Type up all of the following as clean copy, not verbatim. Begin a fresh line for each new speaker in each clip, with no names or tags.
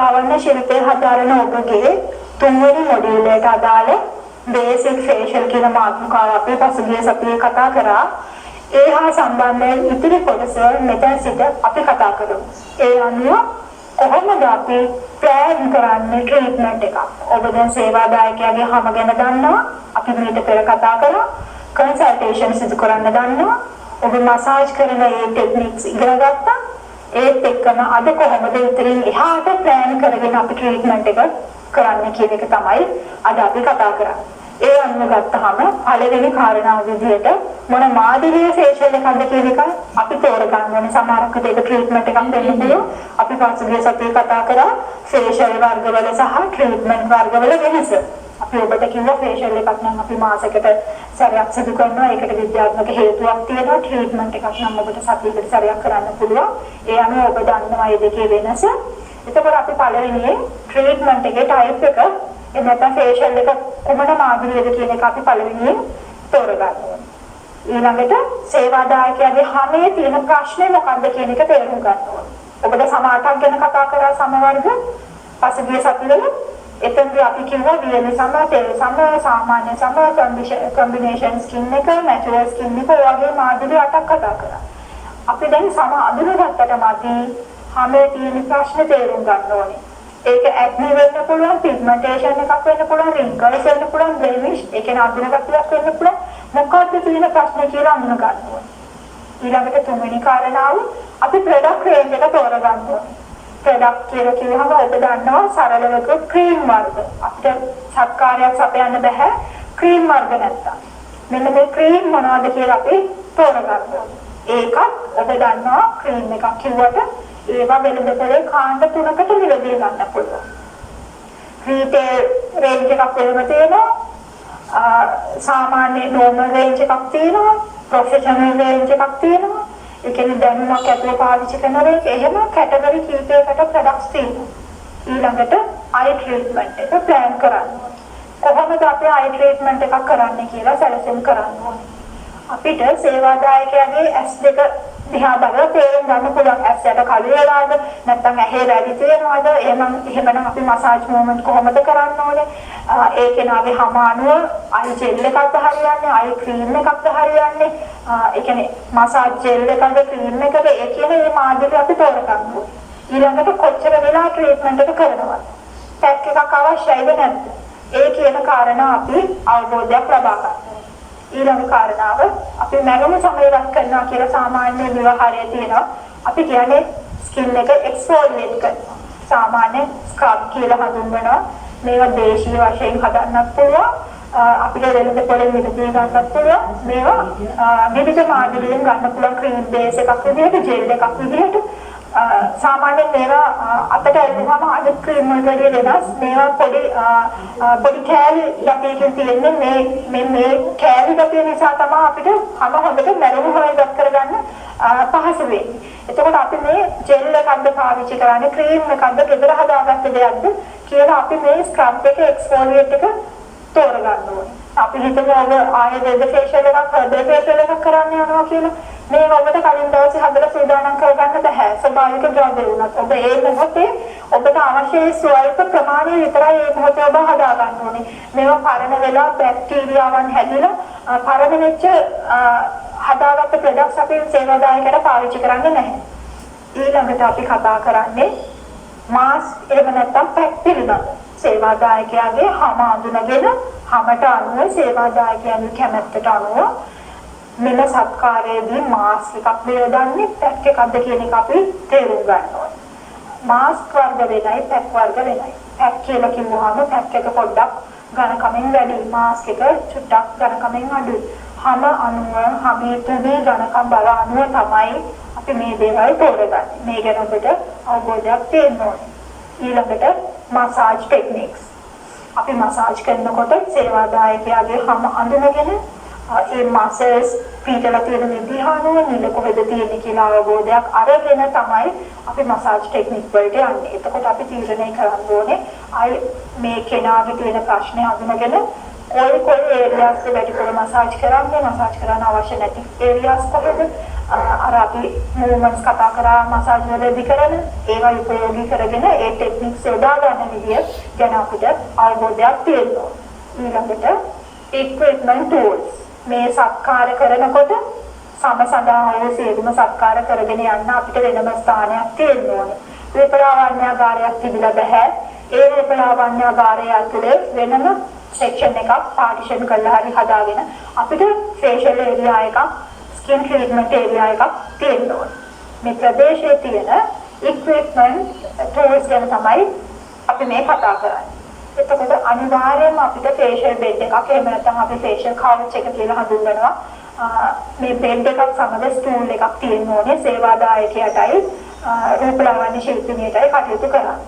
ලාවන්‍ය ශිල්පයේ හදාරන ඔබගේ තුන්වෙනි මොඩියුලයට අදාළ බේසික් ෆේෂල් කියන මාතෘකාව අපි පසුගිය සතියේ කතා කරා. ඒ හා සම්බන්ධයෙන් ඉතිරි කොටස මෙතන සිට අපි කතා කරමු. ඒ අනුව කොහොමද අපි ප්ලෑන් කරන්නේ ට්‍රීට්මන්ට් එකක්? ඔබ දැන් සේවාදායකයාගේ හැම ගැන දන්නවා. අපි මීට පෙර කතා කරා. කන්සල්ටේෂන් සිදු කරන්න දන්නවා. ඔබ මසාජ් කරන මේ ටෙක්නික්ස් ඉගෙන ගත්තා. ඒත් එක්කම අද කොහොමද ඉතින් එහාට ප්ලෑන් කරගෙන අපි ට්‍රීට්මන්ට් එක කරන්න කියන එක තමයි අද අපි කතා කරන්නේ. ඒ අනුව ගත්තාම පළවෙනි කාරණාව විදිහට මොන මාදිලිය ෆේෂල් එකක්ද කියන එක අපි තෝරගන්න ඕනේ. සමහරකට ඒක ට්‍රීට්මන්ට් එකක් දෙන්න පුළුවන්. අපි පසුගිය සතියේ කතා කරා ෆේෂල් වර්ගවල සහ ට්‍රීට්මන්ට් වර්ගවල වෙනස. අපි ඔබට කිව්වා ෆේෂල් එකක් නම් අපි මාසෙකට සැරයක් සිදු කරනවා. ඒකට විද්‍යාත්මක හේතුවක් තියෙනවා. ට්‍රීට්මන්ට් එකක් නම් ඔබට සතියකට සැරයක් කරන්න පුළුවන්. ඒ අනුව ඔබ දන්නවා මේ දෙකේ වෙනස. එතකොට අපි පළවෙනියෙන් ට්‍රීට්මන්ට් එකේ ටයිප් එක එනකම් ෆේෂල් එක කොමන මාදිලියද කියන එක අපි පළවෙනියෙන් තෝරගන්න ඕනේ. ඊළඟට සේවාදායකයාගේ හැමේ තියෙන ප්‍රශ්නේ මොකක්ද කියන එක තේරුම් ගන්න ඕනේ. ඔබට සම 8ක් ගැන කතා කරා සම වර්ග පසුගිය සතියේ. එතෙන්දී අපි කිව්වා DNA සම, තෙල් සම, සාමාන්‍ය සම, කම්බිනේෂන් ස්කින් එක, නැචරල් ස්කින් එක වගේ මාදිලි 8ක් කතා කරා. අපි දැන් සම අඳුනගත්තට මදි හැමේ තියෙන ප්‍රශ්නේ තේරුම් ගන්න ඕනේ. ඒක ඇක්නි වෙන්න පුළුවන්, පිග්මන්ටේෂන් එකක් වෙන්න පුළුවන්, රින්කල්ස් වෙන්න පුළුවන්, බ්ලෙමිෂ්, ඒ කියන්නේ අඳුනගත්තක් වෙන්න පුළුවන්. මොකක්ද තියෙන ප්‍රශ්නේ කියලා අඳුන ගන්න ඕනේ. ඊළඟට තුන්වෙනි කාරණාව අපි ප්‍රොඩක්ට් රේන්ජ් එක තෝරගන්න ඕනේ. ප්‍රොඩක්ට් කියලා කියවහම ඔබ දන්නවා සරලව ක්‍රීම් වර්ග. අපිට සත්කාරයක් සපයන්න බෑ ක්‍රීම් වර්ග නැත්තම්. මෙන්න මේ ක්‍රීම් මොනවද කියලා අපි තෝරගන්න ඕනේ. ඒකත් ඔබ දන්නවා ක්‍රීම් එකක් කිව්වට ඒවා වෙළඳපොලේ කාණ්ඩ 3කට මිලදී ගන්න පුළුවන්. රීටේල් රේන්ජ් එකක් වෙනම තියෙනවා. සාමාන්‍ය නෝමල් රේන්ජ් එකක් තියෙනවා. ප්‍රොෆෙෂනල් රේන්ජ් එකක් තියෙනවා. ඒ කියන්නේ දැනුමක් ඇතුළේ පාවිච්චි කරන රේන්ජ් එහෙම කැටගරි කීපයකට ප්‍රොඩක්ට්ස් තියෙනවා. ඊළඟට අයි ට්‍රීට්මන්ට් එක ප්ලෑන් කරන්න ඕනේ. කොහොමද අපි අයි ට්‍රීට්මන්ට් එකක් කරන්නේ කියලා සැලසුම් කරන්න ඕනේ. අපිට සේවාදායකයාගේ S2 දිහා බලලා තේරුම් ගන්න පුළුවන් ඇස් යට කළු වෙලාද නැත්නම් ඇහි රැලි තියෙනවද එහෙමනම් අපි මසාජ් මොමන්ට් කොහොමද කරන්න ඕනේ ඒ කෙනාගේ හැම අණුව අයි ජෙල් එකක්ද හරියන්නේ අයි ක්‍රීම් එකක්ද හරියන්නේ ඒ කියන්නේ මසාජ් ජෙල් එකක්ද ක්‍රීම් එකක්ද ඒ කියන මේ මාදිලි අපි තෝරගන්න ඕනේ ඊළඟට කොච්චර වෙලා ට්‍රීට්මන්ට් එක කරනවද පැක් එකක් අවශ්‍යයිද නැද්ද ඒ කියන කාරණා අපි අවබෝධයක් ලබා ගන්න ඊළඟ කාරණාව අපි මැරුණු සමයවත් කරනවා කියලා සාමාන්‍ය විවහාරයේ තියෙනවා. අපි කියන්නේ ස්කින් එක එක්ස්ෆෝලියේට් කරනවා. සාමාන්‍ය ස්ක්‍රබ් කියලා හඳුන්වනවා. මේවා දේශීය වශයෙන් හදන්නත් පුළුවන්. අපිට වෙළඳපොලේ මිලදී ගන්නත් පුළුවන්. මේවා විවිධ මාධ්‍යවලින් ගන්න පුළුවන් ක්‍රීම් බේස් එකක් විදිහට, ජෙල් එකක් විදිහට. සාමාන්‍යයෙන් මේවා අතට ඇල්ලුවම අනිත් ක්‍රීම් වලට වෙනස් මේවා පොඩි කෑලි යටේකින් තියෙන්නේ මේ කෑලි ගැටේ නිසා තමයි අපිට හැම හොඳට මැරුණු හොයගත් කරගන්න පහසු වෙන්නේ. එතකොට අපි මේ ජෙල් එකක්ද පාවිච්චි කරන්නේ ක්‍රීම් එකක්ද ගෙදර හදාගත්ත දෙයක්ද කියලා අපි මේ ස්ක්‍රබ් එක එක්ස්ෆෝලියේට් එක තෝරගන්න ඕනේ. අපි හිතමු ඔබ ආයුර්වේද ෆේෂල් එකක් හදලා ෆේෂල් එකක් කරන්න යනවා කියලා මේ ඔබට කලින් දවසේ හදලා සූදානම් කරගන්න බෑ. ස්වභාවික ද්‍රව්‍ය වුණත් ඔබ ඒ මොහොතේ ඔබට අවශ්‍ය ස්වල්ප ප්‍රමාණය විතරයි ඒ මොහොතේ ඔබ හදා ගන්න ඕනේ. මේවා පරණ වෙලා බැක්ටීරියාවන් හැදිලා පරණ වෙච්ච හදාගත්ත ප්‍රොඩක්ට්ස් අපි සේවාදායකයට පාවිච්චි කරන්නේ නැහැ. ඊළඟට අපි කතා කරන්නේ මාස්ක් එහෙම නැත්නම් පැක් පිළිබඳ. සේවාදායකයාගේ හැම අඳුනගෙන හැමට අනුව සේවාදායකයන්ගේ කැමැත්තට අනුව මෙල සත්කාරයේදී මාස්ක් එකක් බෙදන්නේ පැක් එකක්ද කියන එක අපි තේරුම් ගන්න ඕනේ. මාස්ක් වර්ග වෙනයි පැක් වර්ග වෙනයි. පැක් කියලා කිව්වහම පැක් එක පොඩ්ඩක් ඝනකමෙන් වැඩි මාස්ක් එක චුට්ටක් ඝනකමෙන් අඩුයි. හැම අණුව හැමේ තුනේ ඝනකම් බල අණුව තමයි අපි මේ දේවල් තෝරගන්නේ. මේ ගැන ඔබට අවබෝධයක් තියෙන්න ඕනේ. ඊළඟට මසාජ් ටෙක්නික්ස්. අපි මසාජ් කරනකොට සේවාදායකයාගේ හැම අඳුනගෙන ඒ මසල්ස් පීඩලා තියෙන විදිහානුව නිල කොහෙද තියෙන්නේ කියලා අවබෝධයක් අරගෙන තමයි අපි මසාජ් ටෙක්නික් වලට යන්නේ. එතකොට අපි තීරණය කරන්න ඕනේ අය මේ කෙනාගේ තියෙන ප්‍රශ්නේ අඳුනගෙන කොයි ඒරියාස් වලට වැඩිපුර මසාජ් කරන්න අවශ්‍ය නැති ඒරියාස් කොහෙද අර අපි මූවමන්ට්ස් කතා කරා මසාජ් වලදී කරන ඒවා උපයෝගී කරගෙන ඒ ටෙක්නික්ස් යොදා ගන්න විදිය ගැන අපිට අවබෝධයක් තියෙනවා. ඊළඟට equipment tools මේ සත්කාර කරනකොට සම සඳහා වූ සියලුම සත්කාර කරගෙන යන්න අපිට වෙනම ස්ථානයක් තියෙන්න ඕනේ. විපරාවන්‍යාගාරයක් තිබිලා බෑ. ඒ විපරාවන්‍යාගාරය ඇතුලේ වෙනම සෙක්ෂන් එකක් පාර්ටිෂන් කරලා හරි හදාගෙන අපිට ෆේෂල් ඒරියා එකක් ස්කින් ට්‍රීට්මන්ට් ඒරියා එකක් තියෙන්න ඕනේ. මේ ප්‍රදේශයේ තියෙන equipment tools ගැන තමයි අපි මේ කතා කරන්නේ. එතකොට අනිවාර්යයෙන්ම අපිට ෆේෂල් බෙඩ් එකක් එහෙම නැත්නම් අපි ෆේෂල් කවුච් එක කියලා හඳුන්වනවා. මේ බෙඩ් එකක් සමග ස්ටූල් එකක් තියෙන්න ඕනේ සේවාදායකයටයි රූපලාවන්‍ය ශිල්පිනියටයි කටයුතු කරන්න.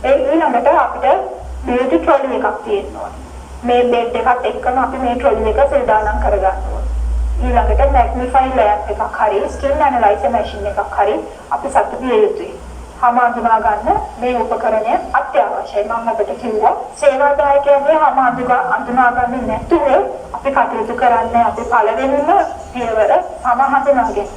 ඒ ඊළඟට අපිට බියුටි ට්‍රොලි එකක් තියෙන්න ඕනේ. මේ බෙඩ් එකත් එක්කම අපි මේ ට්‍රොලි එක සූදානම් කරගන්න ඕනේ. ඊළඟට මැග්නිෆයි ලැම්ප් එකක් හරි ස්කින් ඇනලයිසර් මැෂින් එකක් හරි අපි සතු දිය යුතුයි. හම අඳුනා ගන්න මේ උපකරණය අත්‍යවශ්‍යයි. මම ඔබට කිව්වා සේවාදායකයන්ගේ හම අඳුනා ගන්නේ නැතුව අපි කටයුතු කරන්නේ අපි පළවෙනිම පියවර හම හඳුනාගෙන.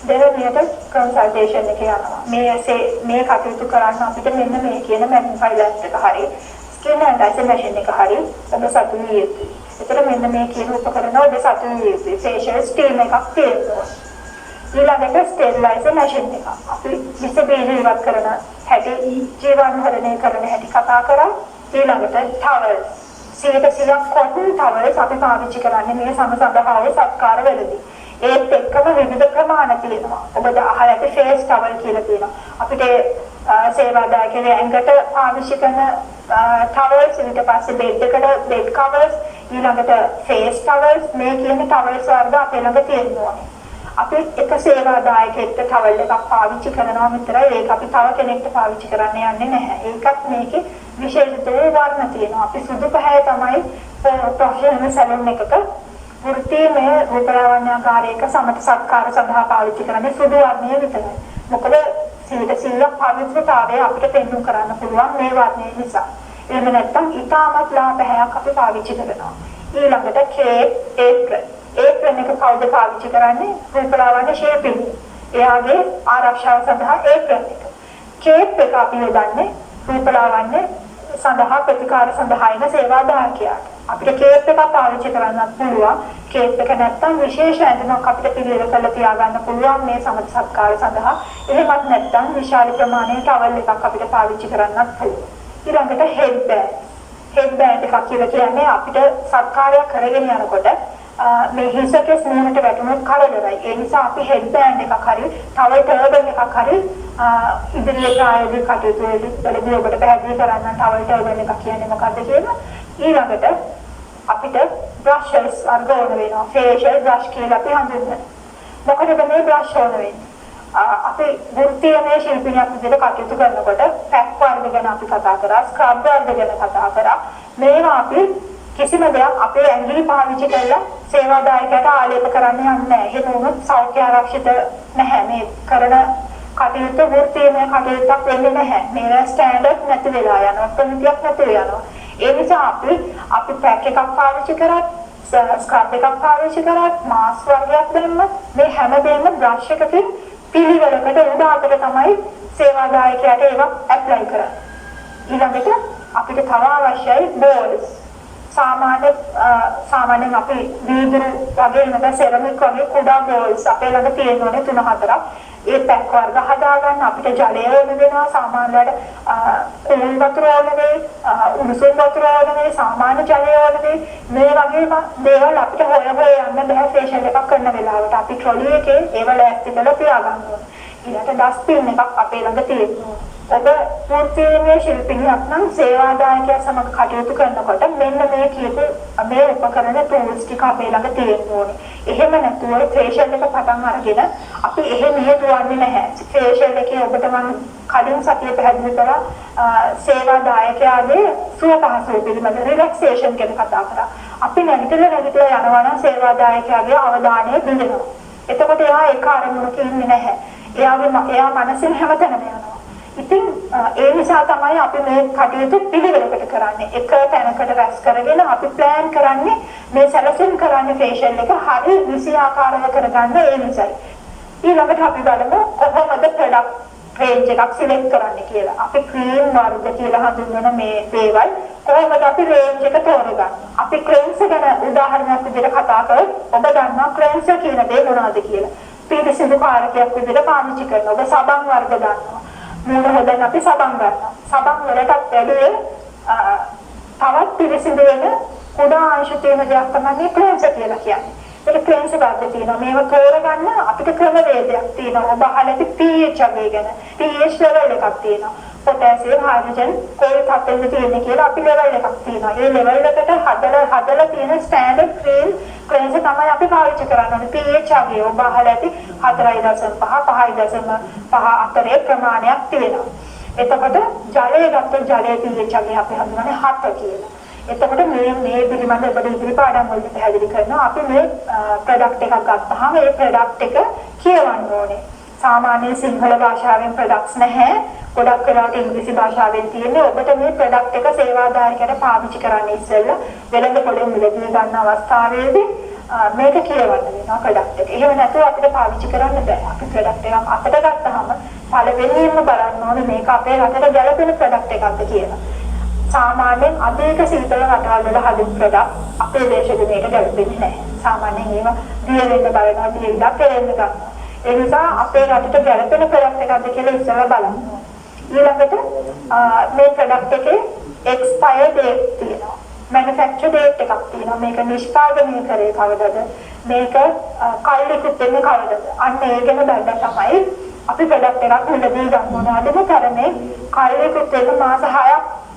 දෙවෙනියට කන්සල්ටේෂන් එක යනවා. මේ කටයුතු කරන්න අපිට මෙන්න මේ කියන මැග්නිෆයි ලැම්ප් එක හරි ස්කින් ඇනලයිසර් මැෂින් එක හරි ඔබ සතු දිය යුතුයි. ඒතර මෙන්න මේ කියන උපකරණ ඔබ සතු දිය යුතුයි. ෆේෂල් ස්ටීම් එකක් තියෙනවා. ඊළඟට ස්ටෙරිලයිසර් මැෂින් එක. අපි විස බීජ ඉවත් කරන හැටි ජීවාණුහරණය කරන හැටි කතා කරා. ඊළඟට ටවල්ස් 100% කොටන් ටවල්ස් අපි පාවිච්චි කරන්නේ මේ සඳහා සත්කාර වලදී. ඒත් එක්කම විවිධ ප්‍රමාණ තියෙනවා. ඔබ අහලා ඇති ෆේස් ටවල් කියලා තියෙනවා. අපිට සේවාදායකයන්ගේ ඇඟට පාවිච්චි කරන ටවල්ස් ඊට පස්සේ බෙඩ් එකට බෙඩ් කවර්ස් ඊළඟට ෆේස් ටවල්ස් මේ කියන ටවල්ස් වර්ග අපේ ළඟ තියෙනවා. අපි එක සේවාදායකයෙක්ට ටවල් එකක් පාවිච්චි කරනවා විතරයි ඒක අපි තව කෙනෙක්ට පාවිච්චි කරන්න යන්නේ නැහැ. ඒකත් මේකේ විශේෂත්වය වර්ණ තියෙනවා. අපි සුදු පහය තමයි ප්‍රොෆෙෂනල් සැලූන් එකක වෘත්තීයමය රූපලාවන්‍යාගාරයක සමත සත්කාර සඳහා පාවිච්චි කරන්නේ සුදු වර්ණය විතරයි. මොකද 100% පවිත්‍රතාවය අපිට පෙන්වන්න කරන්න පුළුවන් මේ වර්ණය නිසා. එහෙම නැත්නම් ඊටමත් ලාභයක් අපි පාවිච්චි කරනවා. ඊළඟට කේප් ඒප්‍රන් ඒප්‍රන් එක කවුද පාවිච්චි කරන්නේ? රූපලාවන්‍ය ශිල්පිනිය. එයාගේ ආරක්ෂාව සඳහා ඒප්‍රන් එක. කේප් එක අපි යොදන්නේ රූපලාවන්‍ය සඳහා ප්‍රතිකාර සඳහා ඉන සේවාදායකයාට. අපිට කේප් එකක් පාවිච්චි කරන්නත් පුළුවන්. කේප් එක නැත්තම් විශේෂ ඇඳුමක් අපිට පිළිවෙල කරලා තියාගන්න පුළුවන් මේ සමථ සත්කාර සඳහා. එහෙමත් නැත්තම් විශාල ප්‍රමාණයේ ටවල් එකක් අපිට පාවිච්චි කරන්නත් පුළුවන්. ඊළඟට හෙඩ් බෑන්ඩ්. හෙඩ් බෑන්ඩ් එකක් කියලා කියන්නේ අපිට සත්කාරයක් කරගෙන යනකොට මේ හිසකේ ස්නේහයට වැටුණොත් කරදරයි. ඒ නිසා අපි හෙඩ් බෑන්ඩ් එකක් හරි තව ටර්බන් එකක් හරි ඉදිරියට ආයෝජිත කටයුතු වලදී ඔබට පැහැදිලි කරන්න තව ටර්බන් එකක් කියන්නේ මොකක්ද කියලා. ඊළඟට අපිට බ්‍රෂස් වර්ග ඕන වෙනවා. ෆේෂල් බ්‍රෂ් කියලා අපි හඳුන්වනවා. මොකද මේ බ්‍රෂ් ඕන වෙන්නේ? අපි වෘත්තීයමය ශිල්පිනියක් විදිහට කටයුතු කරනකොට පැක් වර්ග ගැන අපි කතා කරා, ස්ක්‍රබ් වර්ග ගැන කතා කරා. මේවා අපි කිසිම දෙයක් අපේ ඇඟිලි පාවිච්චි කරලා සේවාදායකයට ආලේප කරන්න යන්නේ නැහැ. එහෙම වුණොත් සෞඛ්‍ය ආරක්ෂිත නැහැ. මේ කරන කටයුතු වෘත්තීයමය කටයුත්තක් වෙන්නේ නැහැ. මේවා ස්ටෑන්ඩඩ් නැති වෙලා යනවා. ප්‍රමිතියක් නැති වෙනවා. ඒ නිසා අපි පැක් එකක් පාවිච්චි කරත් ස්ක්‍රබ් එකක් පාවිච්චි කරත් මාස් වර්ගයක් දෙන්නත් මේ හැමදේම බ්‍රෂ් එකකින් පිළිවෙලකට උදාහරණ තමයි සේවාදායකයාට ඒවා ඇප්ලයි කරන්නේ. ඊළඟට අපිට තව අවශ්‍යයි බෝල්ස්. සාමාන්‍යයෙන් අපි වීදුරු වගේ නැත්නම් සෙරමික් වගේ කුඩා බෝල්ස් අපේ ළඟ තියෙනෝනේ 3-4ක්. ඒ පැක් වර්ග හදාගන්න අපිට ජලය ඕන වෙනවා. සාමාන්‍යයෙන් කුණු වතුර ඕන වෙයි, උණුසුම් වතුර ඕන වෙයි, සාමාන්‍ය ජලය ඕන වෙයි. මේ වගේ දේවල් අපිට හොය යන්න බෑ ෆේෂල් එකක් කරන වෙලාවට. අපි ට්‍රොලි එකේ ඒව ලෑස්ති කරලා තියාගන්න ඕනේ. ඊළඟට ඩස්ට්බින් එකක් අපේ ළඟ තියෙනවා. ඔබ වෘත්තීයමය ශිල්පිනියක් නම් සේවාදායකයා සමග කටයුතු කරනකොට මෙන්න මේ කියපු මේ උපකරණ tools ටික අපේ ළඟ තියෙන්න ඕනේ. එහෙම නැතුව ෆේෂල් එක පටන් අරගෙන අපි එහෙම දුවන්නේ නැහැ. ෆේෂල් එකේ ඔබට මම කලින් සතියේ පැහැදිලි කරා සේවාදායකයාගේ සුව පහසුව පිළිබඳ රිලැක්සේෂන් ගැන කතා කරා. අපි නැගිටලා යනවා නම් සේවාදායකයාගේ අවධානය දිවෙනවා. එතකොට එයා ඒක අරමුණක ඉන්නේ නැහැ. එයා මනසින් හැමතැනම යනවා. ඉතින් ඒ නිසා තමයි අපි මේ කටයුතු පිළිවෙලකට කරන්නේ. එක තැනකට රැස් කරගෙන අපි ප්ලෑන් කරන්නේ මේ සැලසුම් කරන්නේ ෆේෂල් එක හරි විසි ආකාරව කරගන්න ඒ නිසායි. ඊළඟට අපි බලමු කොහොමද ප්‍රොඩක්ට් රේන්ජ් එකක් සිලෙක්ට් කරන්න කියලා. අපි ක්‍රීම් වර්ග කියලා හඳුන්වන මේ දේවල් කොහොමද අපි රේන්ජ් එක තෝරගන්නේ? අපි ක්ලෙන්සර් ගැන උදාහරණයක් විදිහට කතා කරොත් ඔබ දන්නවා ක්ලෙන්සර් කියන දේ මොනවද කියලා. පිරිසිදු කාරකයක් විදිහට පාවිච්චි කරනවා. ඔබ සබන් වර්ග දන්නවා. මූණ හොදන්න අපි සබන් ගන්නවා. සබන් වලටත් වැඩි තවත් පිරිසිදු වෙන කුඩා අංශ තියෙන දෙයක් තමයි ක්ලෙන්සර් කියලා කියන්නේ. ඒක ක්ලෙන්සර් වර්ග තියෙනවා. මේව තෝරගන්න අපිට ක්‍රමවේදයක් තියෙනවා. ඔබ අහලා ඇති pH අගය ගැන. pH level එකක් තියෙනවා. potassium, hydrogen කොයි තත්ත්වෙද තියෙන්නේ කියලා අපි level එකක් තියෙනවා. ඒ level එකට හදලා තියෙන standard ක්ලෙන්සර් තමයි අපි පාවිච්චි කරන්නේ. pH අගය ඔබ අහලා ඇති 4.5 5.5 අතරේ ප්‍රමාණයක් තියෙනවා. එතකොට ජලයේ ගත්තොත් ජලයේ pH අගය අපි හඳුනන්නේ 7 කියලා. එතකොට මේ පිළිබඳව ඔබට ඉදිරි පාඩම් වලදී පැහැදිලි කරනවා. අපි මේ ප්‍රොඩක්ට් එකක් ගත්තාම ඒ ප්‍රොඩක්ට් එක කියවන්න ඕනේ. සාමාන්‍ය සිංහල භාෂාවෙන් ප්‍රොඩක්ට්ස් නැහැ. ගොඩක් වෙලාවට ඉංග්‍රීසි භාෂාවෙන් තියෙන්නේ. ඔබට මේ ප්‍රොඩක්ට් එක සේවාදායකයට පාවිච්චි කරන්න ඉස්සෙල්ලා වෙළඳ පොලෙන් මිලදී ගන්න අවස්ථාවේදී මේක කියවන්න වෙනවා ප්‍රොඩක්ට් එක. එහෙම නැතුව අපිට පාවිච්චි කරන්න බෑ. අපි ප්‍රොඩක්ට් එකක් අතට ගත්තාම පළවෙනියෙන්ම බලන්න ඕනේ මේක අපේ රටට ගැලපෙන ප්‍රොඩක්ට් එකක්ද කියලා. සාමාන්‍යයෙන් අධික සීතල රටවල් වල හදන ප්‍රොඩක්ට් අපේ දේශගුණයට ගැලපෙන්නේ නැහැ. සාමාන්‍යයෙන් ඒවා දිය වෙන්න බලනවා, දිය ඉඳලා පෙරෙන්න ගන්නවා. ඒ නිසා අපේ රටට ගැලපෙන ප්‍රොඩක්ට් එකක්ද කියලා ඉස්සෙල්ලා බලන්න. ඊළඟට මේ ප්‍රොඩක්ට් එකේ expire date තියෙනවා. manufacture date එකක් තියෙනවා. මේක නිෂ්පාදනය කරේ කවදද? මේක කල්ලිකුත් වෙන්නේ කවදද? අන්න ඒ ගැන බලලා තමයි අපි ප්‍රොඩක්ට් එකක් මිලදී ගන්න ඕන. අදම තරමේ කල්ලිකුත් වෙන මාස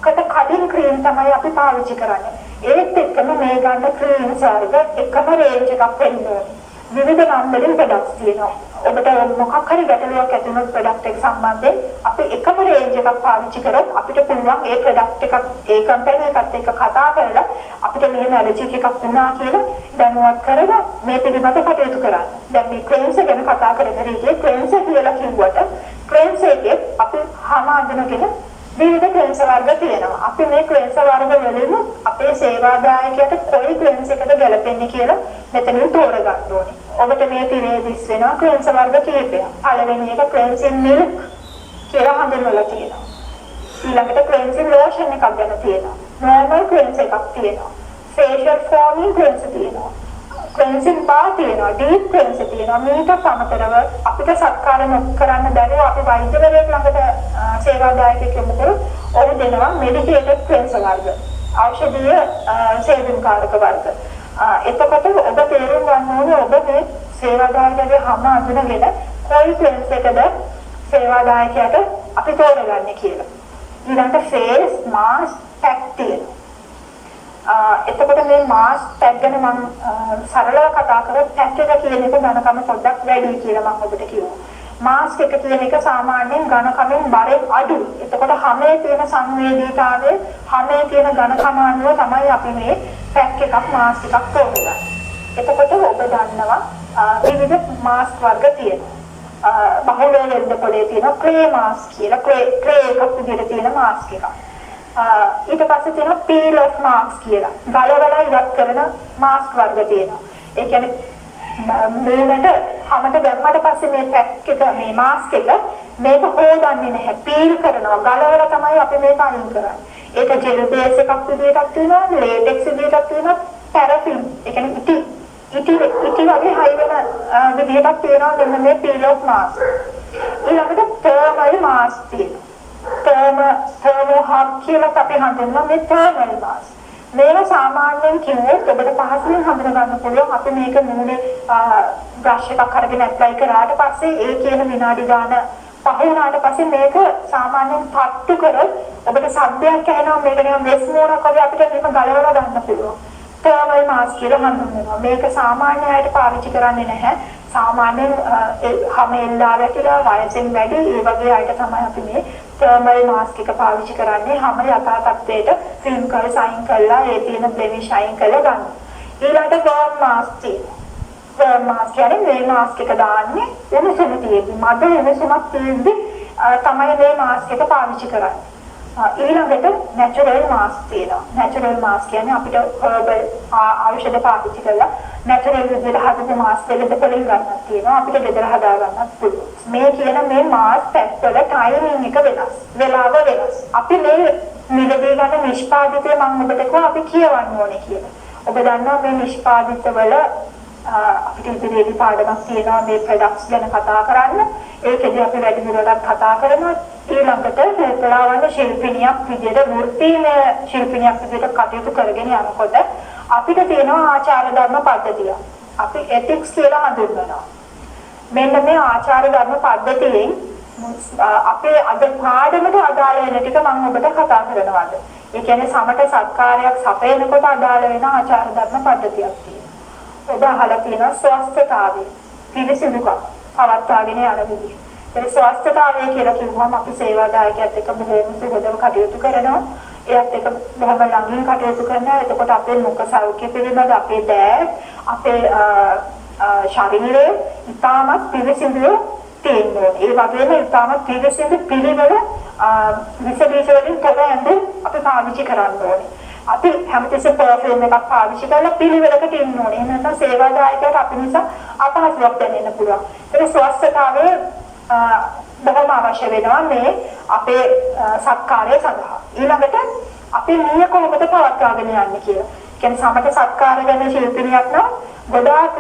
6කට කලින් ක්‍රීම් තමයි අපි පාවිච්චි කරන්නේ. ඒත් එක්කම මේ ගන්න ක්‍රීම් වර්ග එකම රේන්ජ් එකක් වෙන්න ඕනේ. විවිධ නම් වලින් ප්‍රොඩක්ට්ස් තියෙනවා. ඔබට මොකක් හරි ගැටලුවක් ඇති වුණොත් ප්‍රොඩක්ට් එක සම්බන්ධයෙන් අපි එකම රේන්ජ් එකක් පාවිච්චි කරොත් අපිට පුළුවන් ඒ ප්‍රොඩක්ට් එකත් ඒ කම්පැනි එකත් එක්ක කතා කරලා අපිට මෙහෙම ඇලර්ජි එකක් වුණා කියලා දැනුවත් කරලා මේ පිළිබඳව කටයුතු කරන්න. දැන් මේ ක්ලෙන්සර් ගැන කතා කරන විදිහේ ක්ලෙන්සර් කියලා කිව්වට ක්ලෙන්සර් එකේ අපි හැම අඳුනගෙන විවිධ ක්ලෙන්සර් වර්ග තියෙනවා. අපි මේ ක්ලෙන්සර් වර්ග වලින් අපේ සේවාදායකයට කොයි ක්ලෙන්සර් එකද ගැලපෙන්නේ කියලා මෙතනින් තෝරගන්න ඕනේ. ඔබට මේ තිරේ දිස් වෙනවා ක්ලෙන්සර් වර්ග කීපයක්. පළවෙනි එක ක්ලෙන්සින් මිල්ක් කියලා හඳුන්වලා තියෙනවා. ඊළඟට ක්ලෙන්සින් ලෝෂන් එකක් ගැන තියෙනවා. නෝමල් ක්ලෙන්සර් එකක් තියෙනවා. ෆේෂියල් ෆෝමින් ක්ලෙන්සර් තියෙනවා. ක්ලෙන්සින් බාර් තියෙනවා. ඩීප් ක්ලෙන්සර් තියෙනවා. මේක සමතරව අපිට සත්කාර කරන්න බැරුව අපි වෛද්‍යවරයෙක් ළඟට සේවාදායකයෙක් යොමු කරොත් ඔහු දෙනවා මෙඩිකේටඩ් ක්ලෙන්සර් වර්ග. ඖෂධීය සේවනකාරක වර්ග. එතකොට ඔබ තේරුම් ගන්න ඕනේ ඔබ මේ සේවාදායකගේ හැම අඳුනගෙන කොයි ක්ලෙන්සර් එකද සේවාදායකයට අපි තෝරගන්නේ කියලා. ඊළඟට ෆේස් මාස්ක් පැක් තියෙනවා. එතකොට මේ මාස්ක් පැක් ගැන මම සරලව කතා කරොත් පැක් එක කියන එක ඝනකම පොඩ්ඩක් වැඩි කියලා මම ඔබට කිව්වා. මාස්ක් එක කියන එක සාමාන්‍යයෙන් ඝනකමෙන් බරෙන් අඩුයි. එතකොට හැමේ තියෙන සංවේදීතාවය, හැමේ තියෙන ඝනකම අනුව තමයි අපි මේ පැක් එකක් මාස්ක් එකක් තෝරගන්නේ. එතකොට ඔබ දන්නවා විවිධ මාස්ක් වර්ග තියෙනවා. බහුල වෙන්න පොලේ තියෙන ක්ලේ මාස්ක් කියලා ක්ලේ එකක් විදිහට තියෙන මාස්ක් එකක්. ඊට පස්සේ තියෙනවා පීල් ඔෆ් මාස්ක් කියලා. ගලවලා ඉවත් කරන මාස්ක් වර්ග තියෙනවා. ඒ කියන්නේ මේකට හැමත දැම්මට පස්සේ මේ පැක් එක මේ මාස්ක් එක මේක හොදන්නේ නැහැ. පීල් කරනවා. ගලවලා තමයි අපි මේක අයින් කරන්නේ. ඒක ජෙල් බේස් එකක් විදිහටත් තියෙනවා, ලේටෙක්ස් විදිහටත් තියෙනවා, පැරෆින්. ඒ කියන්නේ ඉටි වගේ හයි වෙන විදිහටත් තියෙනවා මෙන්න මේ පීල් ඔෆ් මාස්ක්. ඊළඟට තර්මල් මාස්ක් තියෙනවා. තර්මෝ හබ් කියලා අපි හඳුන්වන මේ තර්මල් මාස්ක්. මේක සාමාන්‍යයෙන් කිව්වොත් ඔබට පහසුවෙන් හඳුන ගන්න පුළුවන්. අපි මේක මූණේ බ්‍රෂ් එකක් අරගෙන ඇප්ලයි කරාට පස්සේ ඒ කියන විනාඩි ගාන පහ වුණාට පස්සේ මේක සාමාන්‍යයෙන් පත්තු කරොත් ඔබට සද්දයක් ඇහෙනවා. මේක නිකන් වෙස් මෝරක් වගේ අපිට මේක ගලවලා ගන්න පුළුවන්. තර්මල් මාස්ක් කියලා හඳුන්වනවා. මේක සාමාන්‍ය අයට පාවිච්චි කරන්නේ නැහැ. සාමාන්‍යයෙන් හැම එල්ලා වැටිලා වයසෙන් වැඩි ඒ වගේ අයට තමයි අපි මේ තර්මල් මාස්ක් එක පාවිච්චි කරන්නේ. හැම යථා තත්ත්වයට ෆිල්ම් කරලා සයින් කරලා ඒ තියෙන බ්ලෙමිෂ් අයින් කරලා ගන්න. ඊළඟට වර්ම් මාස්ක් තියෙනවා. වර්ම් මාස්ක් කියන්නේ මේ මාස්ක් එක දාන්නේ උණුසුම තියෙද්දි මද උණුසුමක් තියෙද්දි තමයි මේ මාස්ක් එක පාවිච්චි කරන්නේ. ඊළඟට natural mask තියෙනවා. natural mask කියන්නේ අපිට herbal ඖෂධ පාවිච්චි කරලා natural විදිහට හදපු mask දෙකක් වලින් ගන්නක් තියෙනවා. අපිට ගෙදර හදා ගන්නත් පුළුවන්. මේ කියන මේ mask pack වල timing එක වෙනස්. වෙලාව වෙනස්. අපි මේ මිලදී ගන්න නිෂ්පාදිතය මම ඔබට කිව්වා අපි කියවන්න ඕනේ කියලා. ඔබ දන්නවා මේ නිෂ්පාදිත වල අපිට ඉදිරියේදී පාඩමක් තියෙනවා මේ ප්‍රොඩක්ට්ස් ගැන කතා කරන්න. ඒකදී අපි වැඩිදුරටත් කතා කරනවා. ඊළඟට කලාවන්‍ය ශිල්පිනියක් විදිහට වෘත්තීය ශිල්පිනියක් විදිහට කටයුතු කරගෙන යනකොට අපිට තියෙනවා ආචාර ධර්ම පද්ධතිය. අපි ethics කියලා හඳුන්වනවා. මෙන්න මේ ආචාර ධර්ම පද්ධතියෙන් අපේ අද පාඩමට අදාළ වෙන ටික මම ඔබට කතා කරනවා. ඒ කියන්නේ සමට සත්කාරයක් සපයනකොට අදාළ වෙන ආචාර ධර්ම පද්ධතියක් තියෙනවා. ඔබ අහලා තියෙනවා ස්වස්ථතාවය, පිළිසිදුකම්, පවත්වාගෙන යන විදිහ. ඒ ස්වස්ථතාවය කියලා කිව්වම අපි සේවාදායකයත් එක්ක බොහොම සුහදව කටයුතු කරනවා. ඒත් එක්ක බොහොම ළඟින් කටයුතු කරනවා. එතකොට අපේ මුඛ සෞඛ්‍ය පිළිබඳ අපේ දෑත්, අපේ ශරීරය ඉතාමත් පිළිසිදුව තියෙනවා. ඒ වගේම ඉතාමත් පිළිසිදු පිළිවෙල විශේෂ වලින් තමයි අපි පාවිච්චි කරන්න ඕනේ. අපි හැමතිස්සෙම පර්ෆියුම් එකක් පාවිච්චි කරලා පිළිවෙලකට ඉන්න ඕනේ. එහෙම නැත්නම් සේවාදායකයට අපි නිසා අපහසුයක් දැනෙන්න පුළුවන්. ඒක ස්වස්ථතාවයේ බොහොම අවශ්‍ය වෙනවා මේ අපේ සත්කාරය සඳහා. ඊළඟට අපි නිය කොහොමද පවත්වාගෙන යන්නේ කියලා. කියන්නේ සමට සත්කාර ගැන ශිල්පිනියක් නම් ගොඩාක්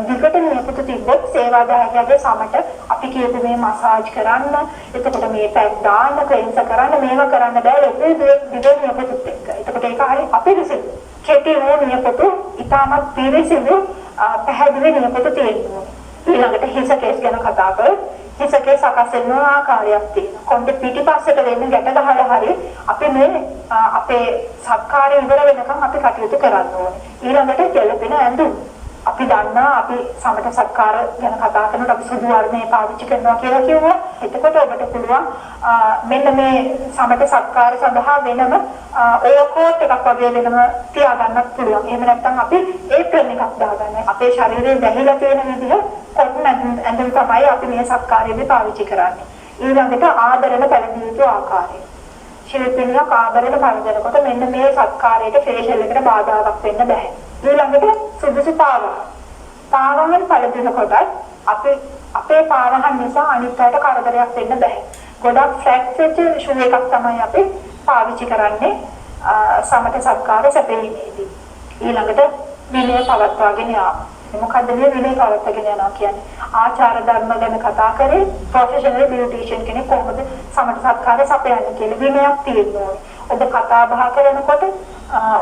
දිගට නියපොතු තිබ්බොත් සේවාදායකයාගේ සමට අපි කියපු මේ මසාජ් කරන්න, එතකොට මේ පැක් දාන්න, ක්ලෙන්සර් කරන්න, මේවා කරන්න බෑ ලොකු දිගට නියපොතුත් එක්ක. එතකොට ඒක හරිය අපිරිසිදු. කෙටි වූ නියපොතු ඉතාමත් පිරිසිදු පැහැදිලි නියපොතු තියෙනවා. ඊළඟට හිස කේස් ගැන කතා කරලා හිසකේ සකස් වෙන ආකාරයක් තියෙනවා. කොණ්ඩේ පිටිපස්සට වෙන්න ගැට ගහලා හරි අපි මේ අපේ සත්කාරය ඉවර වෙනකම් අපි කටයුතු කරන්න ඕනේ. ඊළඟට ගැළපෙන ඇඳුම්. අපි දන්නා අපි සමට සත්කාර ගැන කතා කරනකොට අපි සුදු වර්ණය පාවිච්චි කරනවා කියලා කිව්වා. එතකොට ඔබට පුළුවන් මෙන්න මේ සමට සත්කාර සඳහා වෙනම ඕකෝට් එකක් වගේ වෙනම තියාගන්නත් පුළුවන්. එහෙම නැත්නම් අපි ඒප්‍රන් එකක් දාගන්න. අපේ ශරීරයේ දැහිලා තියෙන විදිහ කොටන ඇඳුම් තමයි අපි මේ සත්කාරයේදී පාවිච්චි කරන්නේ. ඊළඟට ආදරණ පැළඳිය යුතු ආකාරය. ශිල්පිනියක් ආදරණ පැළඳනකොට මෙන්න මේ සත්කාරයට ෆේෂල් එකට බාධාවක් වෙන්න බෑ. ඊළඟට සුදුසු පාවහන් පැළඳිනකොට අපේ පාවහන් නිසා අනිත් අයට කරදරයක් වෙන්න බෑ. ගොඩක් ෆ්‍රැක්චර්ඩ් ෂූ එකක් තමයි අපි පාවිච්චි කරන්නේ සමත සත්කාර සැපීමේදී. ඊළඟට විනය පවත්වාගෙන යාම. මොකද්ද මේ විනය පවත්වාගෙන යනවා කියන්නේ? ආචාර ධර්ම ගැන කතා කරේ ප්‍රොෆෙෂනල් බියුටිෂියන් කෙනෙක් කොහොමද සමත සත්කාර සපයන්නේ කියලා විනයක් තියෙනවා. ඔබ කතා බහ කරනකොට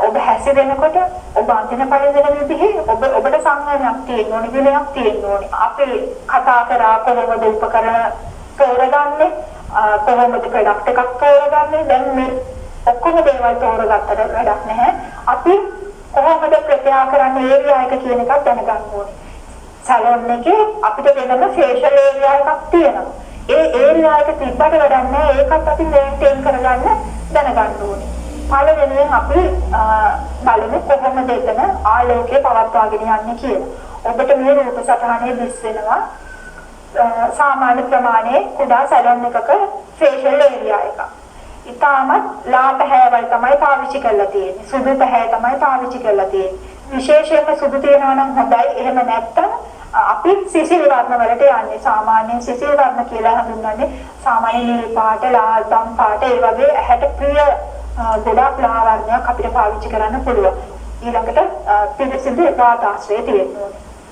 ඔබ හැසිරෙනකොට ඔබ අන්තිම පරිදෙන විදිහේ ඔබට සංඥාවක් තියෙන්න ඕනේ, විනයක් තියෙන්න ඕනේ. අපි කතා කරා කොහොමද උපකරණ තෝරගන්නේ, කොහොමද ප්‍රොඩක්ට් එකක් තෝරගන්නේ. දැන් මේ ඔක්කොම දේවල් තෝරගත්තට වැඩක් නැහැ. අපි කොහොමද ප්‍රතික්‍රියා කරන්නේ ඒරියා එක කියන එකක් දැනගන්න ඕනේ. සැලොන් එකේ අපිට වෙනම ෆේෂල් ඒරියා එකක් තියෙනවා. ඒ ඒරියා එක තිබ්බට වැඩක් නැහැ. ඒකත් අපි මේන්ටේන් කරගන්න දැනගන්න ඕනේ. පළවෙනියෙන් අපි බලමු කොහොමද එතන ආලෝකය පවත්වාගෙන යන්නේ කියලා. ඔබට මේ රූප සටහනේ දිස් වෙනවා සාමාන්‍ය ප්‍රමාණයේ කුඩා සැලොන් එකක ෆේෂල් ඒරියා එකක්. ඉතාමත් ලා පැහැවල් තමයි පාවිච්චි කරලා තියෙන්නේ. සුදු පැහැ තමයි පාවිච්චි කරලා තියෙන්නේ. විශේෂයෙන්ම සුදු තියෙනවා නම් හොඳයි. එහෙම නැත්නම් අපි සිසිල් වර්ණ වලට යන්නේ. සාමාන්‍යයෙන් සිසිල් වර්ණ කියලා හඳුන්වන්නේ සාමාන්‍ය නිල් පාට, ලාල් දම් පාට ඒ වගේ ඇහැට ප්‍රිය ගොඩාක් ලා වර්ණයක් අපිට පාවිච්චි කරන්න පුළුවන්. ඊළඟට පිළිසිදු වාතාශ්‍රය තියෙනවා.